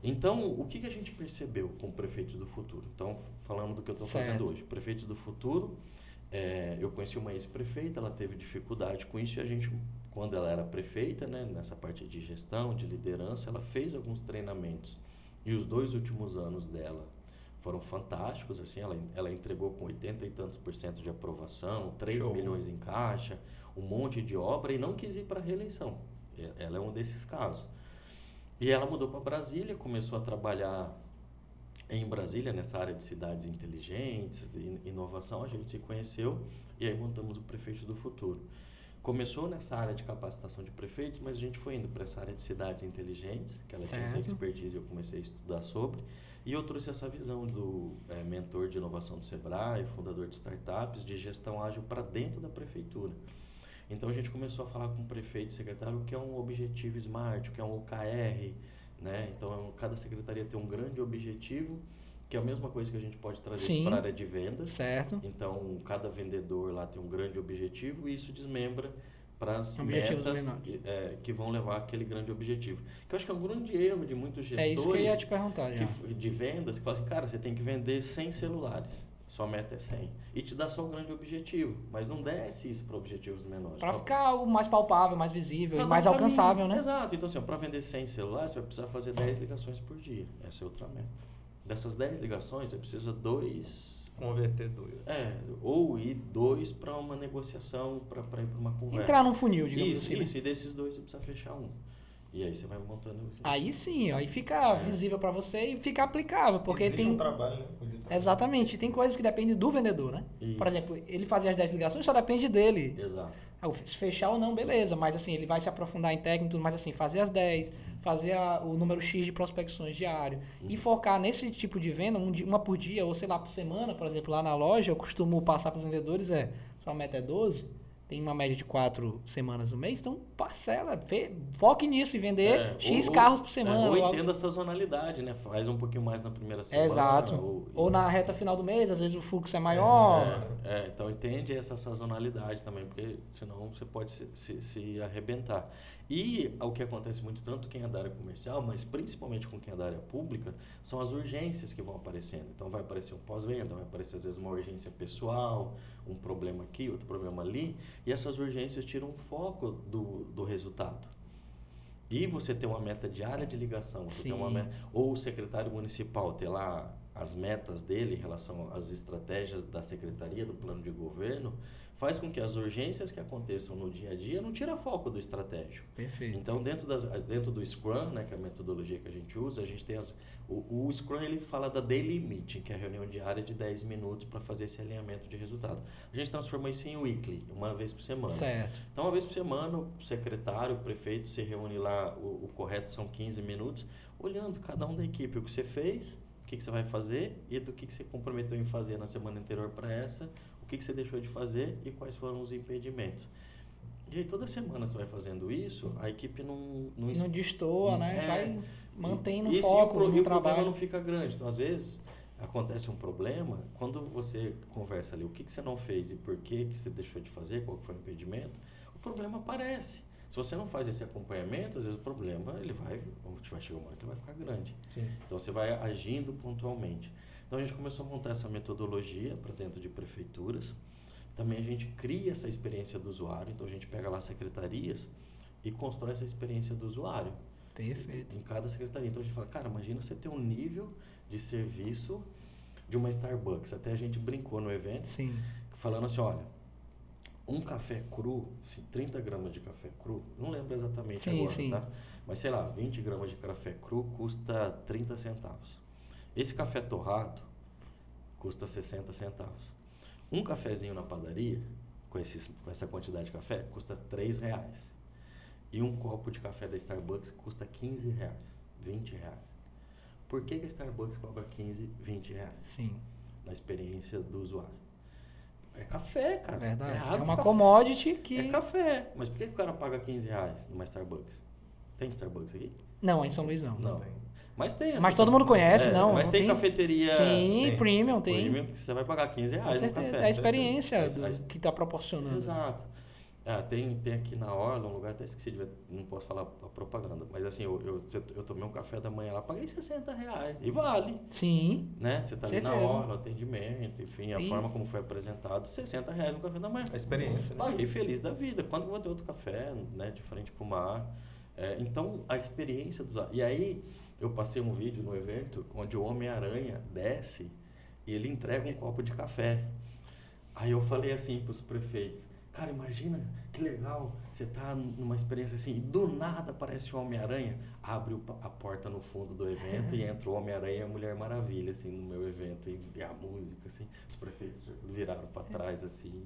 Então, o que a gente percebeu com prefeitos do futuro? Então, falando do que eu estou fazendo hoje. Prefeitos do futuro, eu conheci uma ex-prefeita, ela teve dificuldade com isso e a gente, quando ela era prefeita, né, nessa parte de gestão, de liderança, ela fez alguns treinamentos. E os 2 últimos anos dela foram fantásticos, assim, ela entregou com 80 e tantos % de aprovação, 3 milhões em caixa, um monte de obra e não quis ir para a reeleição. Ela é um desses casos. E ela mudou para Brasília, começou a trabalhar em Brasília, nessa área de cidades inteligentes, inovação, a gente se conheceu e aí montamos o Prefeito do Futuro. começou nessa área de capacitação de prefeitos, mas a gente foi indo para essa área de cidades inteligentes, que ela tinha essa Certo. expertise e eu comecei a estudar sobre. E eu trouxe essa visão do mentor de inovação do Sebrae, fundador de startups, de gestão ágil para dentro da prefeitura. Então a gente começou a falar com o prefeito e secretário o que é um objetivo SMART, o que é um OKR, né? Então cada secretaria tem um grande objetivo, que é a mesma coisa que a gente pode trazer Sim. para a área de vendas. Certo. Então cada vendedor lá tem um grande objetivo e isso desmembra para as Objetivos metas menores. que vão levar aquele grande objetivo. Que eu acho que é um grande erro de muitos gestores É isso que eu ia te perguntar já. de vendas que falam assim, cara, você tem que vender 100 celulares. Sua meta é 100. E te dá só um grande objetivo. Mas não desce isso para objetivos menores. Para ficar algo mais palpável, mais visível Pra e dar mais um caminho. alcançável, né? Exato. Então, assim, para vender 100 celulares, você vai precisar fazer 10 ligações por dia. Essa é outra meta. Dessas 10 ligações, você precisa Converter 2. ou ir 2 para uma negociação, para ir para uma conversa. Entrar num funil, digamos Isso, assim. né? isso. E desses 2 você precisa fechar um. E aí você vai montando... Aí sim, aí fica visível para você e fica aplicável, porque Existe tem... um trabalho, né? Podia trabalhar. Exatamente, tem coisas que dependem do vendedor, né? Isso. Por exemplo, ele fazer as 10 ligações só depende dele. Exato. Se fechar ou não, beleza, mas assim, ele vai se aprofundar em técnico e tudo mais, assim, fazer as 10, fazer o número X de prospecções diário e focar nesse tipo de venda, uma por dia, ou sei lá, por semana, por exemplo, lá na loja, eu costumo passar para os vendedores, sua meta é 12, tem uma média de 4 semanas no mês, então parcela, foque nisso e vender X carros por semana. Ou algo. entenda a sazonalidade, né? Faz um pouquinho mais na primeira semana. Exato. Ou na reta final do mês, às vezes o fluxo é maior. Então entende essa sazonalidade também, porque senão você pode se arrebentar. E o que acontece muito, tanto quem é da área comercial, mas principalmente com quem é da área pública, são as urgências que vão aparecendo. Então vai aparecer um pós-venda, vai aparecer às vezes uma urgência pessoal, um problema aqui, outro problema ali, e essas urgências tiram o foco do resultado. E você ter uma meta diária de ligação, você ter uma meta, ou o secretário municipal ter lá as metas dele em relação às estratégias da secretaria, do plano de governo, faz com que as urgências que aconteçam no dia a dia não tira foco do estratégico. Perfeito. Então, dentro do Scrum, né, que é a metodologia que a gente usa, a gente tem o Scrum ele fala da Daily Meeting, que é a reunião diária de 10 minutos para fazer esse alinhamento de resultado. A gente transformou isso em Weekly, uma vez por semana. Certo. Então, uma vez por semana, o secretário, o prefeito se reúne lá, o correto são 15 minutos, olhando cada um da equipe, o que você fez, o que você vai fazer e do que você comprometeu em fazer na semana anterior para essa, o que você deixou de fazer e quais foram os impedimentos. E aí toda semana você vai fazendo isso, a equipe não destoa, né? Vai mantendo o foco no o trabalho. problema não fica grande. Então, às vezes, acontece um problema, quando você conversa ali o que você não fez e por que você deixou de fazer, qual foi o impedimento, o problema aparece. Se você não faz esse acompanhamento, às vezes o problema vai chegar uma hora que ele vai ficar grande. Sim. Então você vai agindo pontualmente. Então a gente começou a montar essa metodologia para dentro de prefeituras. Também a gente cria essa experiência do usuário. Então a gente pega lá secretarias e constrói essa experiência do usuário. Perfeito. Em cada secretaria. Então a gente fala, cara, imagina você ter um nível de serviço de uma Starbucks. Até a gente brincou no evento, falando assim, olha, um café cru, 30 gramas de café cru, não lembro exatamente agora, tá? Mas sei lá, 20 gramas de café cru custa 30 centavos. Esse café torrado custa 60 centavos. Um cafezinho na padaria, com essa quantidade de café, custa R$3. E um copo de café da Starbucks custa R$15, R$20. Por que a Starbucks cobra R$15, R$20? Sim. Na experiência do usuário. É café, cara. É verdade. água, É uma café. commodity que... É café. Mas por que o cara paga R$15 numa Starbucks? Tem Starbucks aqui? Não, em São Luís não. Não. Mas tem essa. Mas todo mundo conhece, não? Mas não tem cafeteria... Sim, premium tem. Premium, que você vai pagar R$15 Com no certeza. café. É a experiência Mas que está proporcionando. Exato. Tem aqui na Orla um lugar, até esqueci de ver, não posso falar a propaganda, mas assim, eu tomei um café da manhã lá, paguei R$60. E vale. Sim. Né? Você tá ali na Orla, atendimento, enfim, a forma como foi apresentado, R$60 no café da manhã. A experiência, né? Paguei feliz da vida. Quando eu vou ter outro café, né, de frente pro mar? Então, a experiência dos... E aí, eu passei um vídeo no evento onde o Homem-Aranha desce e ele entrega um copo de café. Aí eu falei assim para os prefeitos, Cara, imagina que legal, você tá numa experiência assim, e do nada aparece o Homem-Aranha, abre a porta no fundo do evento e entra o Homem-Aranha e a Mulher Maravilha, assim, no meu evento, e a música, assim, os prefeitos viraram pra trás, assim.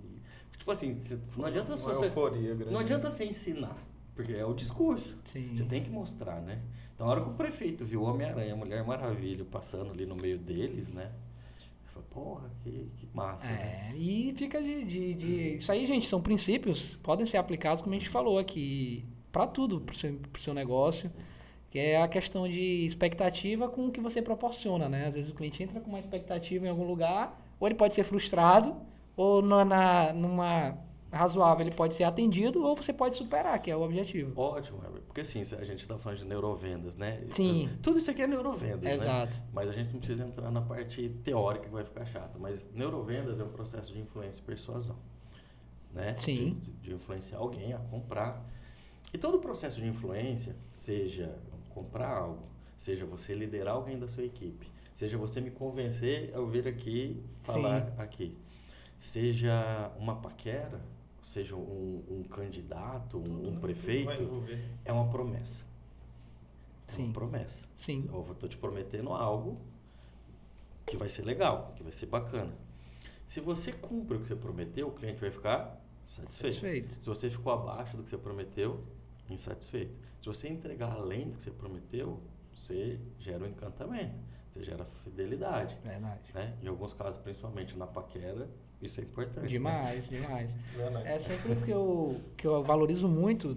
Tipo assim, não adianta só Uma euforia grande. não adianta você ensinar, porque é o discurso. Sim. Você tem que mostrar, né? Então, a hora que o prefeito viu o Homem-Aranha e a Mulher Maravilha passando ali no meio deles, né? Falei, porra, que massa, né? E fica Isso aí, gente, são princípios, podem ser aplicados, como a gente falou aqui, para tudo, pro seu negócio, que é a questão de expectativa com o que você proporciona, né? Às vezes o cliente entra com uma expectativa em algum lugar, ou ele pode ser frustrado, ou numa razoável ele pode ser atendido, ou você pode superar, que é o objetivo. Ótimo, porque assim, a gente está falando de neurovendas, né? Sim. Tudo isso aqui é neurovendas, Exato. né? Mas a gente não precisa entrar na parte teórica que vai ficar chata. Mas neurovendas é um processo de influência e persuasão, né? Sim. De influenciar alguém a comprar. E todo o processo de influência, seja comprar algo, seja você liderar alguém da sua equipe, seja você me convencer a eu vir aqui falar aqui, seja uma paquera, seja um candidato, um prefeito, é uma promessa. É uma promessa. Sim. Eu estou te prometendo algo que vai ser legal, que vai ser bacana. Se você cumpre o que você prometeu, o cliente vai ficar satisfeito. Se você ficou abaixo do que você prometeu, insatisfeito. Se você entregar além do que você prometeu, você gera um encantamento, você gera fidelidade. Verdade. Né? Em alguns casos, principalmente na paquera, isso é importante. Demais, né? demais. É sempre o que eu valorizo muito,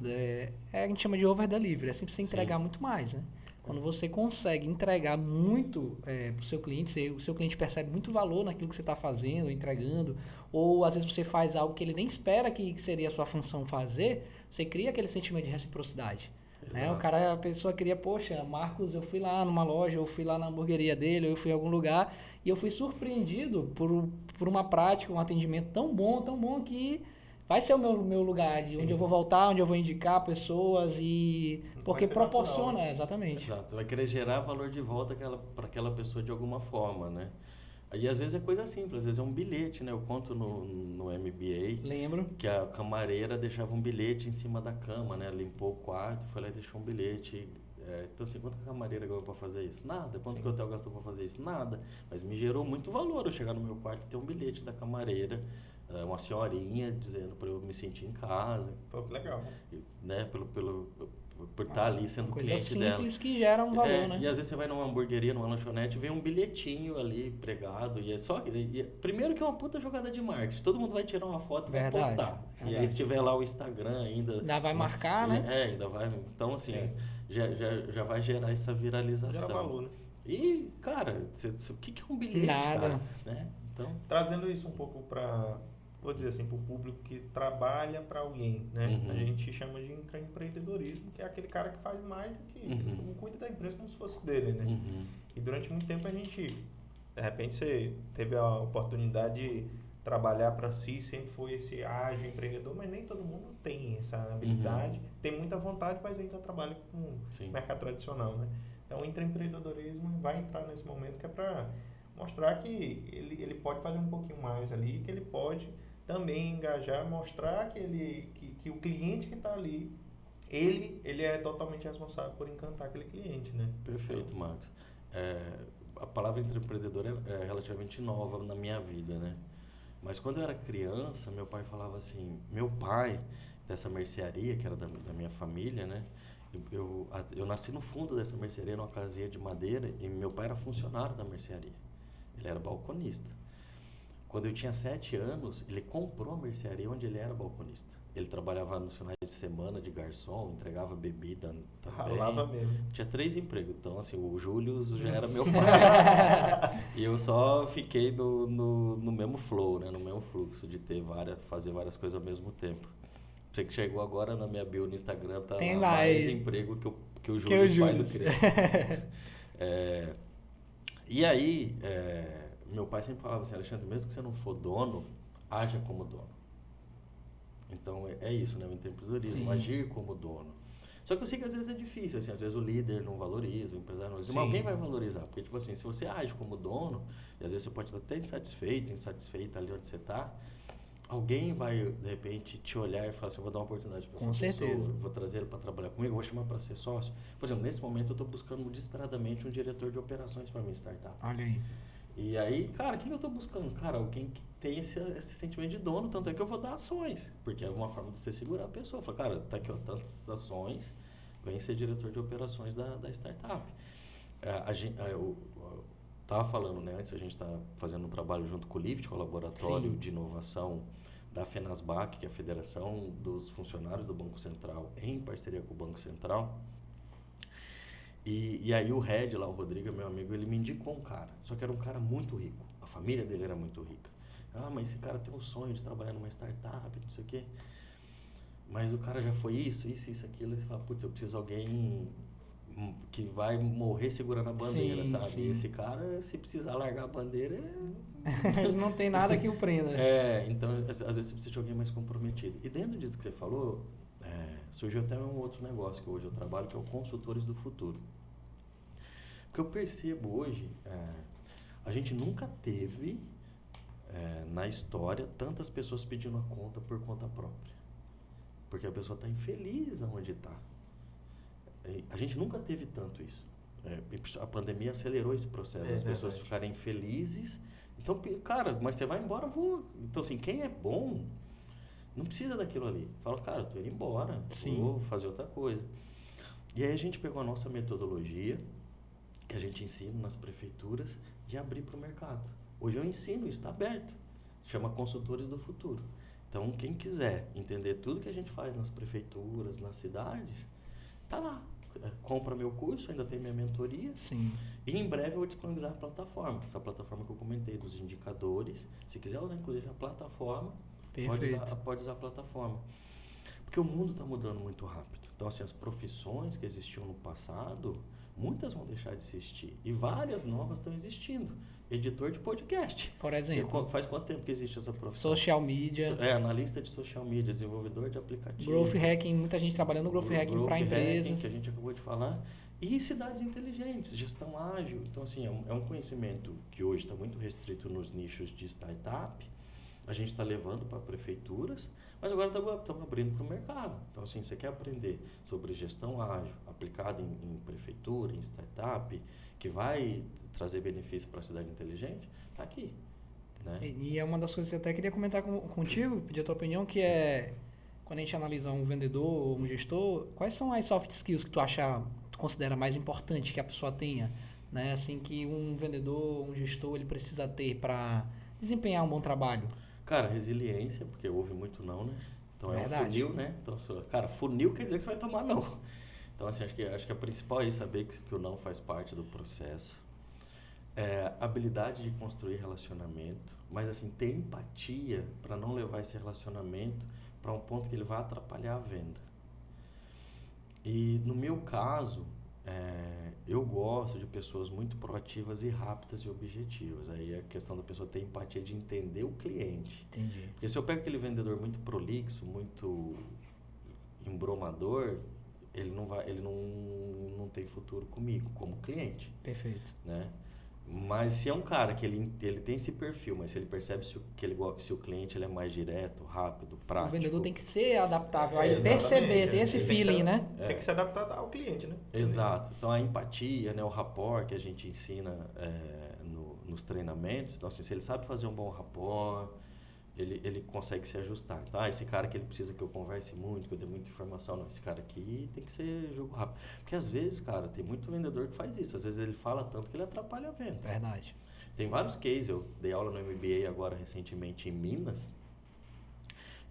a gente chama de over delivery, é sempre você entregar muito mais, né? Quando você consegue entregar muito para o seu cliente, o seu cliente percebe muito valor naquilo que você está fazendo, entregando, ou às vezes você faz algo que ele nem espera que seria a sua função fazer, você cria aquele sentimento de reciprocidade. Né? A pessoa queria, poxa, Marcos, eu fui lá numa loja, eu fui lá na hamburgueria dele, eu fui em algum lugar, e eu fui surpreendido por uma prática, um atendimento tão bom que vai ser o meu lugar, de onde eu vou voltar, onde eu vou indicar pessoas, e porque proporciona, natural, né? Exatamente. Exato, você vai querer gerar valor de volta para aquela pessoa de alguma forma, né? E às vezes é coisa simples, às vezes é um bilhete, né? Eu conto no MBA. Lembro. Que a camareira deixava um bilhete em cima da cama, né? Limpou o quarto, foi lá e deixou um bilhete. Então, assim, quanto que a camareira ganhou para fazer isso? Nada. Quanto que o hotel gastou para fazer isso? Nada. Mas me gerou muito valor eu chegar no meu quarto e ter um bilhete da camareira, uma senhorinha dizendo para eu me sentir em casa. Pô, que legal. Né? Por estar ali sendo cliente dela. Coisa simples que gera um valor, né? E às vezes você vai numa hamburgueria, numa lanchonete, vem um bilhetinho ali pregado. E é só. Primeiro que é uma puta jogada de marketing. Todo mundo vai tirar uma foto e vai postar. Verdade. E aí, se tiver lá o Instagram ainda. Ainda vai marcar, né? Ainda vai. Então, assim, já vai gerar essa viralização. Gera valor, né? E, cara, o que é um bilhete? Nada. Cara, né? Então, trazendo isso um pouco para, vou dizer assim, para o público que trabalha para alguém, né? Uhum. A gente chama de intraempreendedorismo, que é aquele cara que faz mais do que cuida da empresa como se fosse dele, né? Uhum. E durante muito tempo a gente, de repente você teve a oportunidade de trabalhar para si, sempre foi esse ágil empreendedor, mas nem todo mundo tem essa habilidade, tem muita vontade, mas ainda trabalha com o mercado tradicional, né? Então o intraempreendedorismo vai entrar nesse momento que é para mostrar que ele pode fazer um pouquinho mais ali, que ele pode também engajar, mostrar que o cliente que está ali, ele é totalmente responsável por encantar aquele cliente, né? Perfeito, Marcos. A palavra empreendedor é relativamente nova na minha vida, né? Mas quando eu era criança, meu pai falava assim, meu pai, dessa mercearia, que era da minha família, né? Eu nasci no fundo dessa mercearia, numa casinha de madeira, e meu pai era funcionário da mercearia. Ele era balconista. Quando eu tinha 7 anos, ele comprou a mercearia onde ele era balconista. Ele trabalhava nos finais de semana de garçom, entregava bebida também. Ralava mesmo. Tinha 3 empregos. Então, assim, o Júlio já era meu pai. E eu só fiquei no mesmo flow, né? No mesmo fluxo de fazer várias coisas ao mesmo tempo. Você que chegou agora na minha bio no Instagram, tá tem lá mais emprego que o Júlio, pai do Cristo. E aí, meu pai sempre falava assim, Alexandre, mesmo que você não for dono, haja como dono. Então, é isso, né? O empreendedorismo, agir como dono. Só que eu sei que às vezes é difícil, assim, às vezes o líder não valoriza, o empresário não valoriza, mas alguém vai valorizar. Porque, tipo assim, se você age como dono, e às vezes você pode estar até insatisfeita ali onde você está, alguém vai, de repente, te olhar e falar assim, eu vou dar uma oportunidade para essa Com pessoa, certeza. eu vou trazer ele para trabalhar comigo, eu vou chamar para ser sócio. Por exemplo, nesse momento eu estou buscando desesperadamente um diretor de operações para minha startup. Olha aí. E aí, cara, quem eu tô buscando? Cara, alguém que tem esse sentimento de dono, tanto é que eu vou dar ações, porque é uma forma de você segurar a pessoa. Fala, cara, tá aqui, ó, tantas ações, vem ser diretor de operações da startup. Eu tava falando, né, antes a gente tá fazendo um trabalho junto com o Lift, com o Laboratório Sim. de Inovação da FENASBAC, que é a Federação dos Funcionários do Banco Central, em parceria com o Banco Central. E aí o Red lá, o Rodrigo, meu amigo, ele me indicou um cara. Só que era um cara muito rico. A família dele era muito rica. Ah, mas esse cara tem um sonho de trabalhar numa startup, não sei o quê. Mas o cara já foi isso, aquilo. E você fala, putz, eu preciso de alguém que vai morrer segurando a bandeira, Sim, sabe? sim. E esse cara, se precisar largar a bandeira... Ele não tem nada que o prenda. Então, às vezes você precisa de alguém mais comprometido. E dentro disso que você falou, surgiu até um outro negócio que hoje eu trabalho, que é o Consultores do Futuro. Porque eu percebo hoje, a gente nunca teve na história tantas pessoas pedindo a conta por conta própria. Porque a pessoa está infeliz aonde está. A gente nunca teve tanto isso. A pandemia acelerou esse processo, as pessoas ficarem felizes. Então, cara, mas você vai embora, vou. Então, assim, quem é bom não precisa daquilo ali. Fala, cara, eu tô indo embora, vou fazer outra coisa. E aí a gente pegou a nossa metodologia, que a gente ensina nas prefeituras, e abrir para o mercado. Hoje eu ensino, isso está aberto. Chama Consultores do Futuro. Então, quem quiser entender tudo que a gente faz nas prefeituras, nas cidades, tá lá. Compra meu curso, ainda tem minha mentoria. Sim. E em breve eu vou disponibilizar a plataforma. Essa plataforma que eu comentei, dos indicadores. Se quiser usar, inclusive, a plataforma, pode usar a plataforma. Porque o mundo está mudando muito rápido. Então, assim, as profissões que existiam no passado, muitas vão deixar de existir. E várias novas estão existindo. Editor de podcast. Por exemplo. Faz quanto tempo que existe essa profissão? Social media. Analista de social media, desenvolvedor de aplicativo. Growth hacking, muita gente trabalhando no growth hacking para empresas. Que a gente acabou de falar. E cidades inteligentes, gestão ágil. Então, assim, é um conhecimento que hoje está muito restrito nos nichos de startup. A gente está levando para prefeituras, mas agora estamos abrindo para o mercado. Então, assim, você quer aprender sobre gestão ágil, aplicada em prefeitura, em startup, que vai trazer benefício para a cidade inteligente, está aqui. Né? E é uma das coisas que eu até queria comentar contigo, pedir a tua opinião, que é, quando a gente analisa um vendedor ou um gestor, quais são as soft skills que tu considera mais importante que a pessoa tenha, né? Assim, que um vendedor, um gestor, ele precisa ter para desempenhar um bom trabalho? Cara, resiliência, porque houve muito não, né? Então Verdade. É um funil, né? Então, cara, funil quer dizer que você vai tomar não. Então, assim, acho que a principal é saber que o não faz parte do processo. Habilidade de construir relacionamento, mas assim, ter empatia para não levar esse relacionamento para um ponto que ele vai atrapalhar a venda. E no meu caso, eu gosto de pessoas muito proativas e rápidas e objetivas. Aí é a questão da pessoa ter empatia de entender o cliente. Entendi. Porque se eu pego aquele vendedor muito prolixo, muito embromador, ele não tem futuro comigo como cliente. Perfeito. Né? Mas se é um cara que ele tem esse perfil, mas se ele percebe se o cliente ele é mais direto, rápido, prático... O vendedor tem que ser adaptável, aí perceber, ter esse feeling, né? Tem que se adaptar ao cliente, né? Exato. Então, a empatia, né, o rapport que a gente ensina nos treinamentos. Então, assim, se ele sabe fazer um bom rapport, ele consegue se ajustar. Então, esse cara que ele precisa que eu converse muito, que eu dê muita informação. Não, esse cara aqui tem que ser jogo rápido. Porque, às vezes, cara, tem muito vendedor que faz isso. Às vezes, ele fala tanto que ele atrapalha a venda. Verdade. Tem vários cases. Eu dei aula no MBA agora, recentemente, em Minas.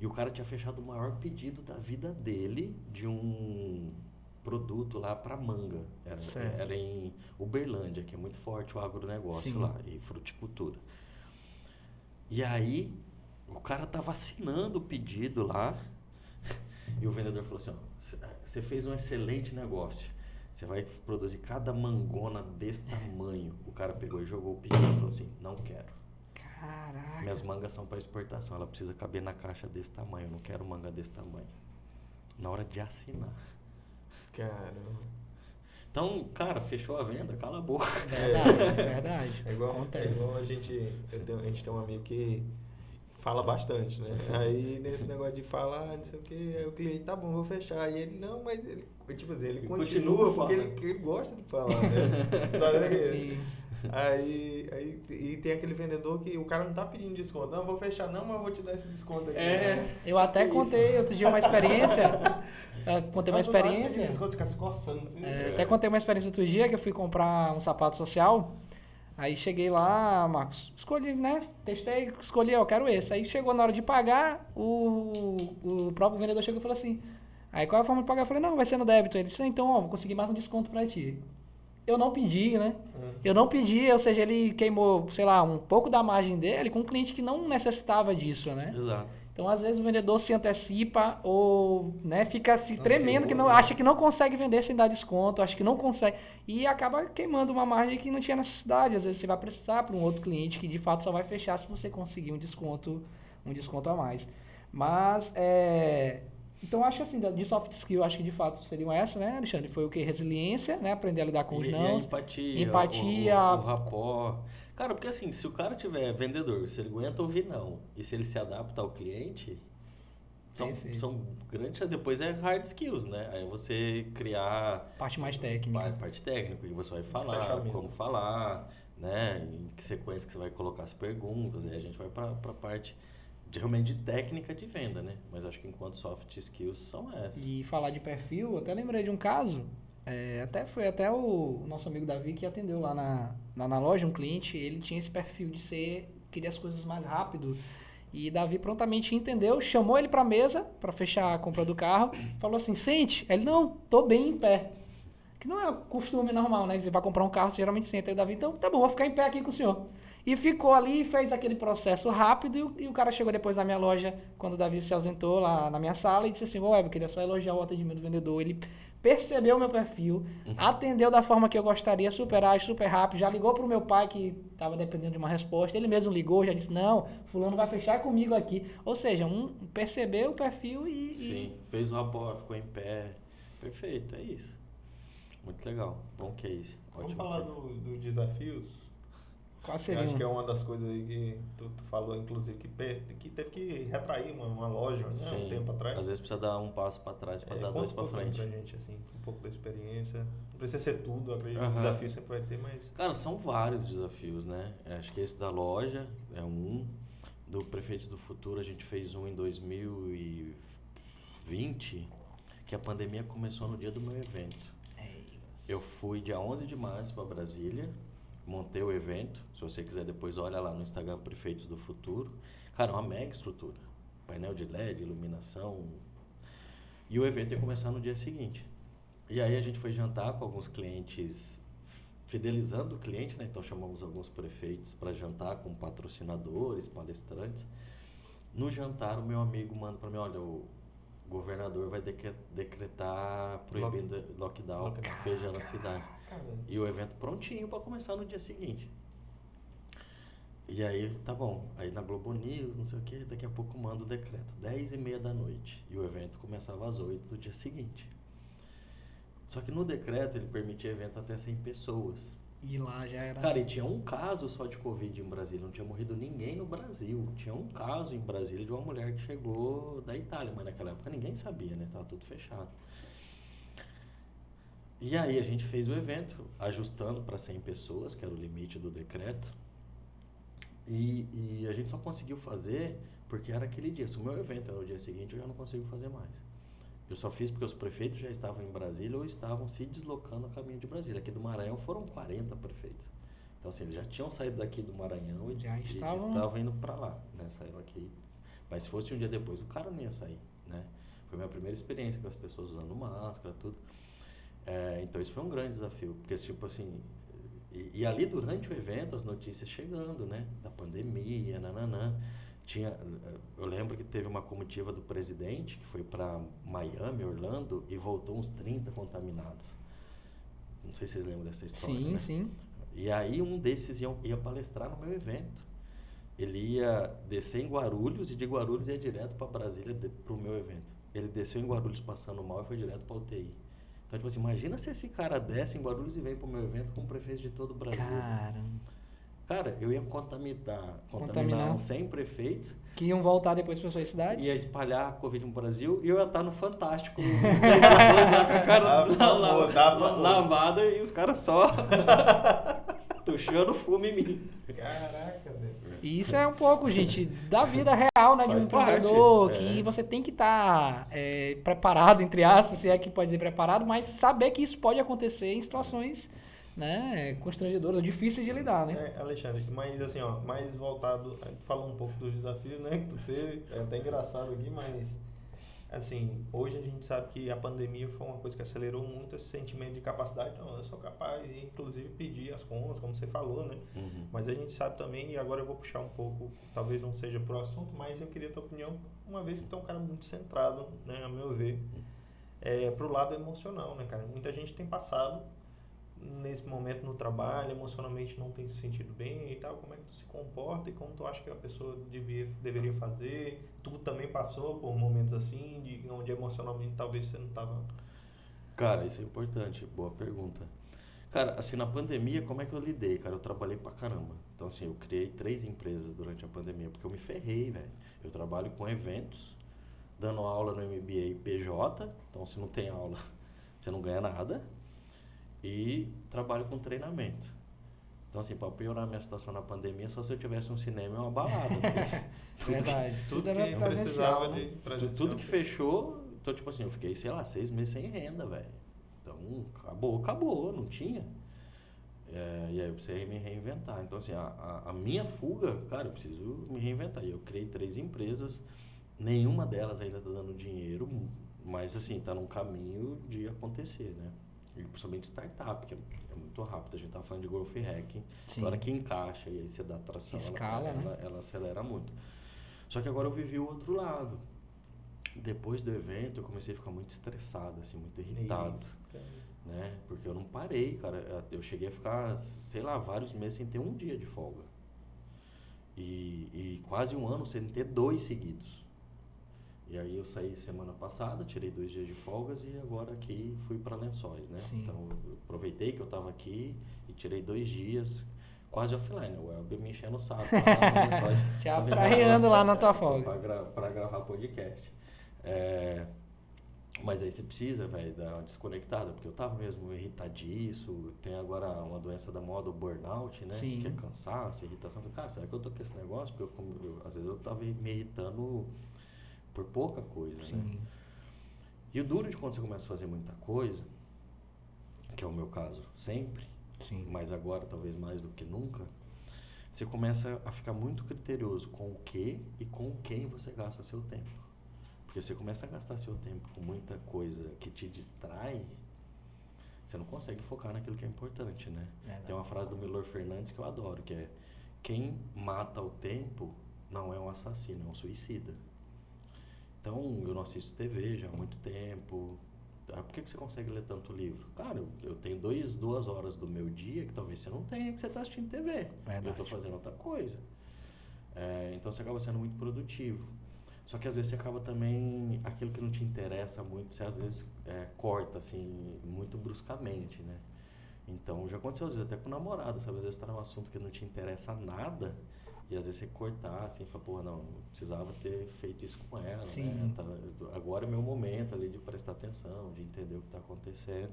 E o cara tinha fechado o maior pedido da vida dele de um produto lá para manga. Era em Uberlândia, que é muito forte o agronegócio lá, e fruticultura. E aí, o cara tava assinando o pedido lá, e o vendedor falou assim, você fez um excelente negócio, você vai produzir cada mangona desse tamanho. O cara pegou e jogou o pedido e falou assim, não quero. Caraca. Minhas mangas são para exportação, ela precisa caber na caixa desse tamanho, eu não quero manga desse tamanho. Na hora de assinar. Caramba. Então, cara, fechou a venda, cala a boca. Verdade. É igual a gente tem um amigo que fala bastante, né? Aí nesse negócio de falar, não sei o que, aí o cliente, tá bom, vou fechar. Aí ele, não, mas ele, tipo assim, ele continua porque ele gosta de falar, né? Sabe que- Sim. Aí e tem aquele vendedor que o cara não tá pedindo desconto. Não, vou fechar, não, mas eu vou te dar esse desconto aqui. Né? Eu até contei outro dia uma experiência. Contei uma Mas do nada tem experiência. desconto, fica se coçando assim. Até contei uma experiência outro dia que eu fui comprar um sapato social. Aí cheguei lá, Marcos, escolhi, né? Testei, escolhi, eu quero esse. Aí chegou na hora de pagar, o próprio vendedor chegou e falou assim: aí qual é a forma de pagar? Eu falei: não, vai ser no débito. Ele disse: então, ó, vou conseguir mais um desconto pra ti. Eu não pedi, né? Eu não pedi, ou seja, ele queimou, sei lá, um pouco da margem dele com um cliente que não necessitava disso, né? Exato. Então, às vezes, o vendedor se antecipa ou né, fica se tremendo, que não, Ansioso, né? acha que não consegue vender sem dar desconto, acha que não consegue. E acaba queimando uma margem que não tinha necessidade. Às vezes, você vai precisar para um outro cliente que, de fato, só vai fechar se você conseguir um desconto a mais. Mas, então, acho que assim, de soft skill, acho que de fato seriam essas, né, Alexandre? Foi o que? Resiliência, né? Aprender a lidar com os E a nãos. empatia, Empatia. o rapport. Cara, porque assim, se o cara tiver vendedor, se ele aguenta ouvir não, e se ele se adapta ao cliente, Perfeito. são grandes, depois é hard skills, né? Aí você criar Parte mais técnica. parte técnica, que você vai falar, Fechamento. como falar, né? Em que sequência que você vai colocar as perguntas, aí a gente vai pra parte realmente de técnica de venda, né? Mas acho que enquanto soft skills são essas. E falar de perfil, eu até lembrei de um caso, foi até o nosso amigo Davi que atendeu lá na loja, um cliente, ele tinha esse perfil de queria as coisas mais rápido. E Davi prontamente entendeu, chamou ele pra mesa, pra fechar a compra do carro, falou assim: sente. Ele: não, tô bem em pé. Que não é costume normal, né? Você vai comprar um carro, você geralmente senta. Aí o Davi: então tá bom, vou ficar em pé aqui com o senhor. E ficou ali e fez aquele processo rápido. E o cara chegou depois na minha loja, quando o Davi se ausentou lá na minha sala, e disse assim: eu queria só elogiar o atendimento do vendedor. Ele percebeu o meu perfil, atendeu da forma que eu gostaria, super ágil, super rápido. Já ligou pro meu pai, que estava dependendo de uma resposta. Ele mesmo ligou, já disse: não, fulano vai fechar comigo aqui. Ou seja, percebeu o perfil Sim, fez o rapport, ficou em pé. Perfeito, é isso. Muito legal. Bom case. Vamos Ótimo falar case. dos desafios. Quais Eu seriam? acho que é uma das coisas aí que tu falou, inclusive, que teve que retrair uma loja, né, um tempo atrás. Às vezes precisa dar um passo para trás para dar Conta dois um para pouquinho frente. pra gente, assim, um pouco da experiência. Não precisa ser tudo, eu acredito que Aham. desafio sempre vai ter, mas... Cara, são vários desafios, né? Acho que esse da loja é um. Do Prefeitos do Futuro, a gente fez um em 2020, que a pandemia começou no dia do meu evento. Eu fui dia 11 de março para Brasília, montei o evento. Se você quiser depois olha lá no Instagram Prefeitos do Futuro. Cara, é uma mega estrutura. Painel de LED, iluminação. E o evento ia começar no dia seguinte. E aí a gente foi jantar com alguns clientes, fidelizando o cliente, né? Então chamamos alguns prefeitos para jantar com patrocinadores, palestrantes. No jantar, o meu amigo manda para mim: olha, o governador vai decretar proibindo lockdown que fecha na cidade. E o evento prontinho para começar no dia seguinte. E aí, tá bom. Aí na Globo News, não sei o que, daqui a pouco manda o decreto. 10h30 da noite. E o evento começava às 8 do dia seguinte. Só que no decreto ele permitia evento até 100 pessoas. E lá já era. Cara, e tinha um caso só de Covid em Brasília. Não tinha morrido ninguém no Brasil. Tinha um caso em Brasília de uma mulher que chegou da Itália. Mas naquela época ninguém sabia, né? Tava tudo fechado. E aí a gente fez o evento, ajustando para 100 pessoas, que era o limite do decreto. E a gente só conseguiu fazer porque era aquele dia. Se o meu evento era no dia seguinte, eu já não consigo fazer mais. Eu só fiz porque os prefeitos já estavam em Brasília ou estavam se deslocando a caminho de Brasília. Aqui do Maranhão foram 40 prefeitos. Então, assim, eles já tinham saído daqui do Maranhão e Já estavam- estavam indo para lá, né? Saíram aqui. Mas se fosse um dia depois, o cara não ia sair, né? Foi a minha primeira experiência com as pessoas usando máscara, tudo. Então, isso foi um grande desafio. Porque, tipo assim... E ali, durante o evento, as notícias chegando, né? Da pandemia, nananã. Eu lembro que teve uma comitiva do presidente que foi para Miami, Orlando, e voltou uns 30 contaminados. Não sei se vocês lembram dessa história. Sim, né? sim. E aí um desses ia palestrar no meu evento. Ele ia descer em Guarulhos e de Guarulhos ia direto para Brasília para o meu evento. Ele desceu em Guarulhos passando mal e foi direto para UTI. Então, tipo assim, imagina se esse cara desce em Guarulhos e vem para o meu evento com o prefeito de todo o Brasil. Caramba. Cara, eu ia contaminar Contaminar. uns 100 prefeitos, Que iam voltar depois para suas cidades. ia espalhar a Covid no Brasil e eu ia estar no Fantástico 10 depois lá com a cara lavada e os caras só tuchando fumo em mim. Caraca, velho. E isso é um pouco, gente, da vida real, né, de um Faz parte, empreendedor, é. que você tem que estar preparado, entre aspas, se é que pode dizer preparado, mas saber que isso pode acontecer em situações, né, constrangedoras, difíceis de lidar, né? Alexandre, mas assim, ó, mais voltado, a gente falou um pouco dos desafios, né, que tu teve, é até engraçado aqui, mas assim, hoje a gente sabe que a pandemia foi uma coisa que acelerou muito esse sentimento de capacidade. Não, eu sou capaz de, inclusive, pedir as contas, como você falou, né? Uhum. Mas a gente sabe também, e agora eu vou puxar um pouco, talvez não seja pro assunto, mas eu queria a tua opinião, uma vez que tu é um cara muito centrado, né, a meu ver, pro lado emocional, né, cara? Muita gente tem passado nesse momento no trabalho, emocionalmente não tem se sentido bem e tal, como é que tu se comporta e como tu acha que a pessoa deveria fazer? Tu também passou por momentos assim, onde emocionalmente talvez você não estava... Cara, isso é importante, boa pergunta. Cara, assim, na pandemia, como é que eu lidei, cara? Eu trabalhei pra caramba. Então, assim, eu criei 3 empresas durante a pandemia, porque eu me ferrei, velho. Eu trabalho com eventos, dando aula no MBA PJ, então se não tem aula, você não ganha nada. E trabalho com treinamento. Então, assim, para piorar a minha situação na pandemia, só se eu tivesse um cinema e uma balada. Verdade. Tudo era que presencial, precisava né? de presencial. Tudo que fechou, então, tipo assim, eu fiquei, sei lá, 6 meses sem renda, velho. Então, acabou, não tinha. E aí eu precisei me reinventar. Então, assim, a minha fuga, cara, eu preciso me reinventar. E eu criei 3 empresas, nenhuma delas ainda tá dando dinheiro, mas, assim, tá num caminho de acontecer, né? E principalmente startup, que é muito rápido. A gente tava falando de growth hacking, Sim. na hora que encaixa e aí você dá tração, Escala, né? ela acelera muito. Só que agora eu vivi o outro lado. Depois do evento, eu comecei a ficar muito estressado, assim, muito irritado, né? Porque eu não parei, cara. Eu cheguei a ficar, sei lá, vários meses sem ter um dia de folga. E quase um ano sem ter 2 seguidos. E aí eu saí semana passada, tirei 2 dias de folgas e agora aqui fui para Lençóis, né? Sim. Então eu aproveitei que eu estava aqui e tirei 2 dias quase offline. O Elber me enchendo o saco lá no Lençóis. Te apraeando lá na tua folga. Para gravar podcast. Mas aí você precisa, velho, dar uma desconectada, porque eu tava mesmo irritadiço. Tem agora uma doença da moda, o burnout, né? Sim. Que é cansaço, irritação. Cara, será que eu tô com esse negócio? Porque às vezes eu tava me irritando por pouca coisa, Sim. né? E o duro de quando você começa a fazer muita coisa, que é o meu caso sempre, Sim. mas agora talvez mais do que nunca, você começa a ficar muito criterioso com o que e com quem você gasta seu tempo. Porque você começa a gastar seu tempo com muita coisa que te distrai, você não consegue focar naquilo que é importante, né? Tem uma frase do Milor Fernandes que eu adoro, que é: quem mata o tempo não é um assassino, é um suicida. Então, eu não assisto TV já há muito tempo. Por que você consegue ler tanto livro? Cara, eu tenho 2 horas do meu dia que talvez você não tenha, que você está assistindo TV. Verdade. Eu estou fazendo outra coisa. Então, você acaba sendo muito produtivo. Só que às vezes você acaba também, aquilo que não te interessa muito, você às vezes corta, assim, muito bruscamente, né? Então, já aconteceu às vezes até com namorada, sabe? Às vezes tá num assunto que não te interessa nada, e às vezes você cortar, assim, fala, porra, não, precisava ter feito isso com ela, Sim. né? Agora é meu momento ali de prestar atenção, de entender o que está acontecendo.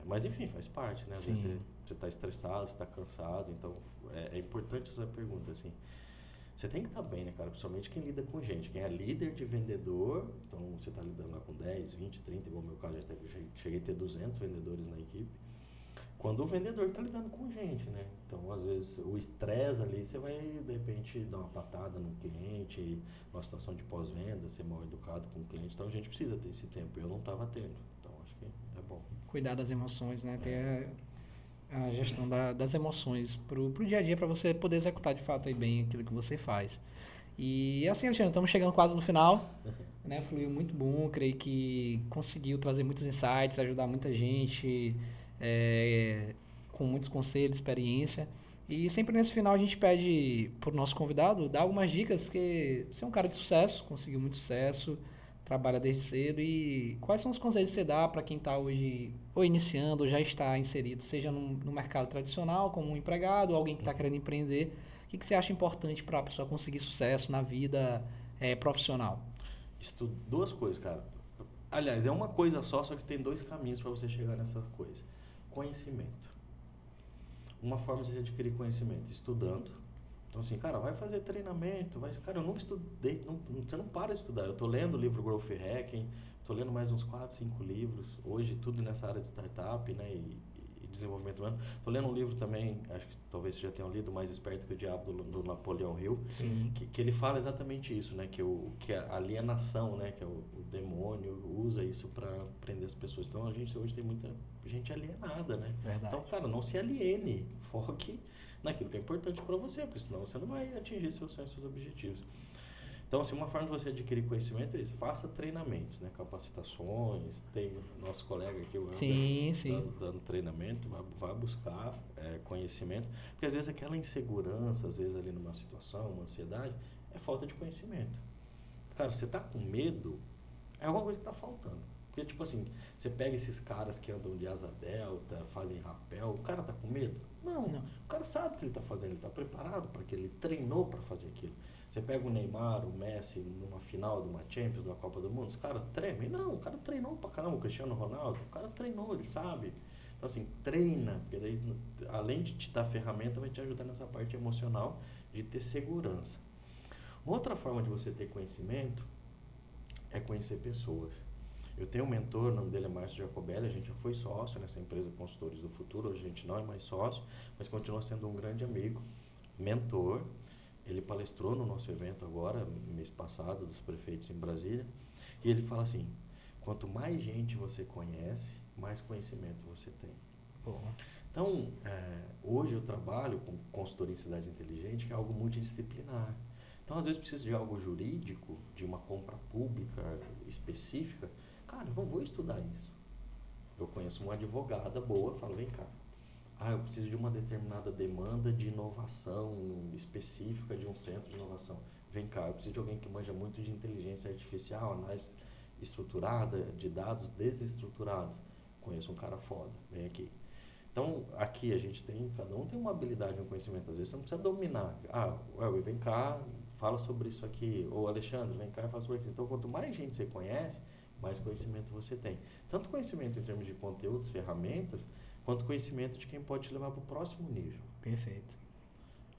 Mas enfim, faz parte, né? Às vezes você está estressado, você está cansado, então é importante essa pergunta, assim. Você tem que estar bem, né, cara? Principalmente quem lida com gente. Quem é líder de vendedor, então você está lidando lá com 10, 20, 30, igual no meu caso, eu cheguei a ter 200 vendedores na equipe. Quando o vendedor está lidando com gente, né? Então, às vezes, o estresse ali, você vai, de repente, dar uma patada no cliente, numa situação de pós-venda, ser mal educado com o cliente. Então, a gente precisa ter esse tempo. Eu não estava tendo. Então, acho que é bom. Cuidar das emoções, né? Ter a gestão das emoções pro dia a dia, para você poder executar de fato aí bem aquilo que você faz. E assim, Alexandre, estamos chegando quase no final, né? Fluiu muito bom, creio que conseguiu trazer muitos insights, ajudar muita gente, com muitos conselhos, experiência. E sempre nesse final a gente pede pro nosso convidado dar algumas dicas, que você é um cara de sucesso, conseguiu muito sucesso, trabalha desde cedo e quais são os conselhos que você dá para quem está hoje ou iniciando ou já está inserido, seja no mercado tradicional como um empregado ou alguém que está querendo empreender? O que você acha importante para a pessoa conseguir sucesso na vida profissional? Duas coisas, cara. Aliás, é uma coisa só que tem dois caminhos para você chegar nessa coisa. Conhecimento. Uma forma de você adquirir conhecimento, estudando. Então, assim, cara, vai fazer treinamento, cara, eu nunca estudei, você não para de estudar. Eu tô lendo o livro Growth Hacking, tô lendo mais uns 4, 5 livros, hoje tudo nessa área de startup, né, e desenvolvimento humano. Tô lendo um livro também, acho que talvez você já tenha lido, Mais Esperto que o Diabo, do Napoleão Hill, que ele fala exatamente isso, né, que a alienação, né, que é o demônio usa isso para prender as pessoas. Então, a gente hoje tem muita gente alienada, né? Verdade. Então, cara, não se aliene, foque naquilo que é importante para você, porque senão você não vai atingir seus sonhos, seus objetivos. Então, assim, uma forma de você adquirir conhecimento é isso, faça treinamentos, né, capacitações, tem nosso colega aqui, o Helder, dando treinamento, vai buscar conhecimento, porque às vezes aquela insegurança, às vezes ali numa situação, uma ansiedade, é falta de conhecimento. Cara, você tá com medo, é alguma coisa que tá faltando. Porque, tipo assim, você pega esses caras que andam de asa delta, fazem rapel, o cara tá com medo? Não. O cara sabe o que ele tá fazendo, ele tá preparado para aquilo, ele treinou para fazer aquilo. Você pega o Neymar, o Messi, numa final de uma Champions, da Copa do Mundo, os caras tremem? Não, o cara treinou pra caramba, o Cristiano Ronaldo, o cara treinou, ele sabe. Então, assim, treina, porque daí, além de te dar ferramenta, vai te ajudar nessa parte emocional de ter segurança. Uma outra forma de você ter conhecimento é conhecer pessoas. Eu tenho um mentor, o nome dele é Márcio Jacobelli, a gente já foi sócio nessa empresa Consultores do Futuro, hoje a gente não é mais sócio, mas continua sendo um grande amigo, mentor. Ele palestrou no nosso evento agora, mês passado, dos prefeitos em Brasília, e ele fala assim, quanto mais gente você conhece, mais conhecimento você tem. Boa. Então, hoje eu trabalho com consultoria em cidades inteligentes, que é algo multidisciplinar. Então, às vezes precisa de algo jurídico, de uma compra pública específica. Cara, eu não vou estudar isso. Eu conheço uma advogada boa, eu falo, vem cá. Eu preciso de uma determinada demanda de inovação específica de um centro de inovação. Vem cá, eu preciso de alguém que manja muito de inteligência artificial, análise estruturada, de dados desestruturados. Conheço um cara foda, vem aqui. Então, aqui a gente tem, cada um tem uma habilidade, um conhecimento. Às vezes você não precisa dominar. Vem cá, fala sobre isso aqui. Ou Alexandre, vem cá e fala sobre isso. Então, quanto mais gente você conhece, mais conhecimento você tem. Tanto conhecimento em termos de conteúdos, ferramentas, quanto conhecimento de quem pode te levar para o próximo nível. Perfeito.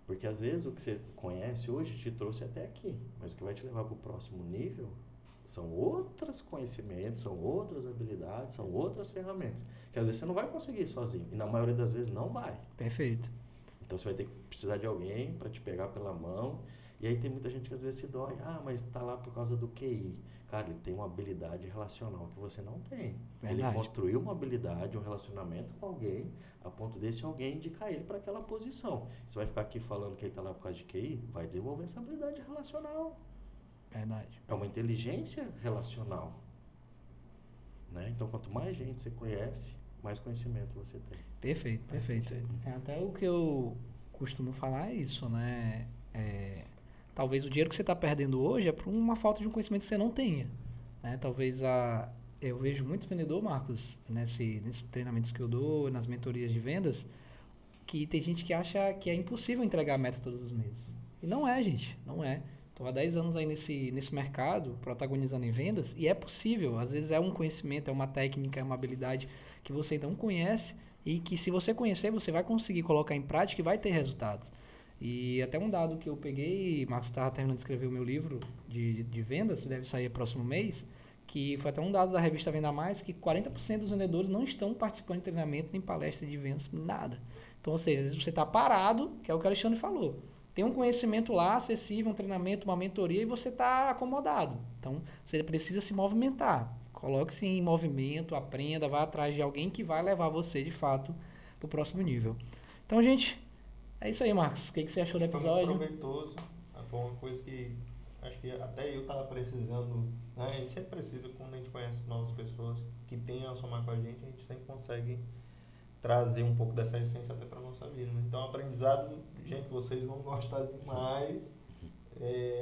Porque às vezes o que você conhece hoje te trouxe até aqui, mas o que vai te levar para o próximo nível são outros conhecimentos, são outras habilidades, são outras ferramentas, que às vezes você não vai conseguir sozinho, e na maioria das vezes não vai. Perfeito. Então você vai ter que precisar de alguém para te pegar pela mão, e aí tem muita gente que às vezes se dói, mas está lá por causa do QI. Cara, ele tem uma habilidade relacional que você não tem. Verdade. Ele construiu uma habilidade, um relacionamento com alguém, a ponto desse alguém indicar ele para aquela posição. Você vai ficar aqui falando que ele está lá por causa de QI, vai desenvolver essa habilidade relacional. Verdade. É uma inteligência relacional. Né? Então, quanto mais gente você conhece, mais conhecimento você tem. Perfeito, perfeito. Até o que eu costumo falar é isso, né? Talvez o dinheiro que você está perdendo hoje é por uma falta de um conhecimento que você não tenha. Né? Talvez eu vejo muito vendedor, Marcos, nesses treinamentos que eu dou, nas mentorias de vendas, que tem gente que acha que é impossível entregar a meta todos os meses. E não é, gente, não é. Estou há 10 anos aí nesse mercado, protagonizando em vendas, e é possível. Às vezes é um conhecimento, é uma técnica, é uma habilidade que você não conhece e que se você conhecer, você vai conseguir colocar em prática e vai ter resultados. E até um dado que eu peguei, Marcos estava terminando de escrever o meu livro de vendas, que deve sair próximo mês, que foi até um dado da revista Venda Mais, que 40% dos vendedores não estão participando de treinamento, nem palestra de vendas, nada. Então, ou seja, às vezes você está parado, que é o que o Alexandre falou. Tem um conhecimento lá, acessível, um treinamento, uma mentoria, e você está acomodado. Então, você precisa se movimentar. Coloque-se em movimento, aprenda, vá atrás de alguém que vai levar você, de fato, para o próximo nível. Então, gente, é isso aí, Marcos. O que você achou do episódio? Foi muito proveitoso. Foi uma coisa que acho que até eu estava precisando. Né? A gente sempre precisa, quando a gente conhece novas pessoas que tenham a somar com a gente sempre consegue trazer um pouco dessa essência até para nossa vida. Né? Então, aprendizado, gente, vocês vão gostar demais.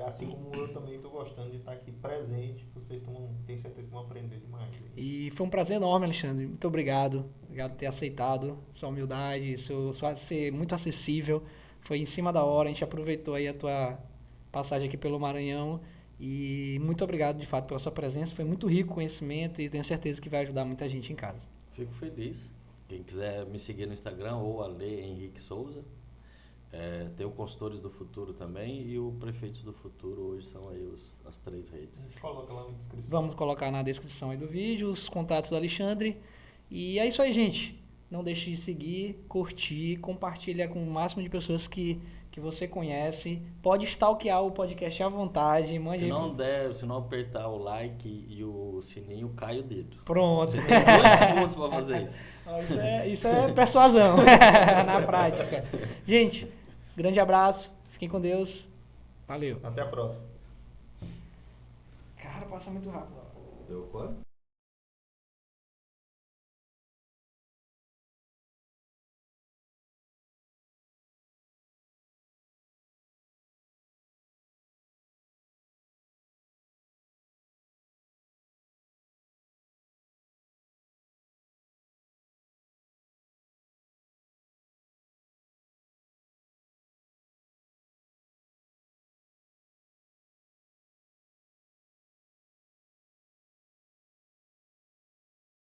Assim como eu também estou gostando de estar aqui presente, vocês tenho certeza que vão aprender demais. E foi um prazer enorme, Alexandre. Muito obrigado. Obrigado por ter aceitado sua humildade, sua ser muito acessível. Foi em cima da hora, a gente aproveitou aí a tua passagem aqui pelo Maranhão. E muito obrigado, de fato, pela sua presença. Foi muito rico o conhecimento e tenho certeza que vai ajudar muita gente em casa. Fico feliz. Quem quiser me seguir no Instagram ou Ale Henrique Souza. Tem o Consultores do Futuro também e o Prefeitos do Futuro. Hoje são aí as 3 redes. A gente coloca lá na descrição. Vamos colocar na descrição aí do vídeo os contatos do Alexandre. E é isso aí, gente. Não deixe de seguir, curtir, compartilhar com o máximo de pessoas que você conhece. Pode stalkear o podcast à vontade. Mande Se não apertar o like e o sininho, cai o dedo. Pronto. Você tem 2 segundos para fazer isso. Isso é persuasão na prática. Gente, grande abraço. Fiquem com Deus. Valeu. Até a próxima. Cara, passa muito rápido. Deu quanto?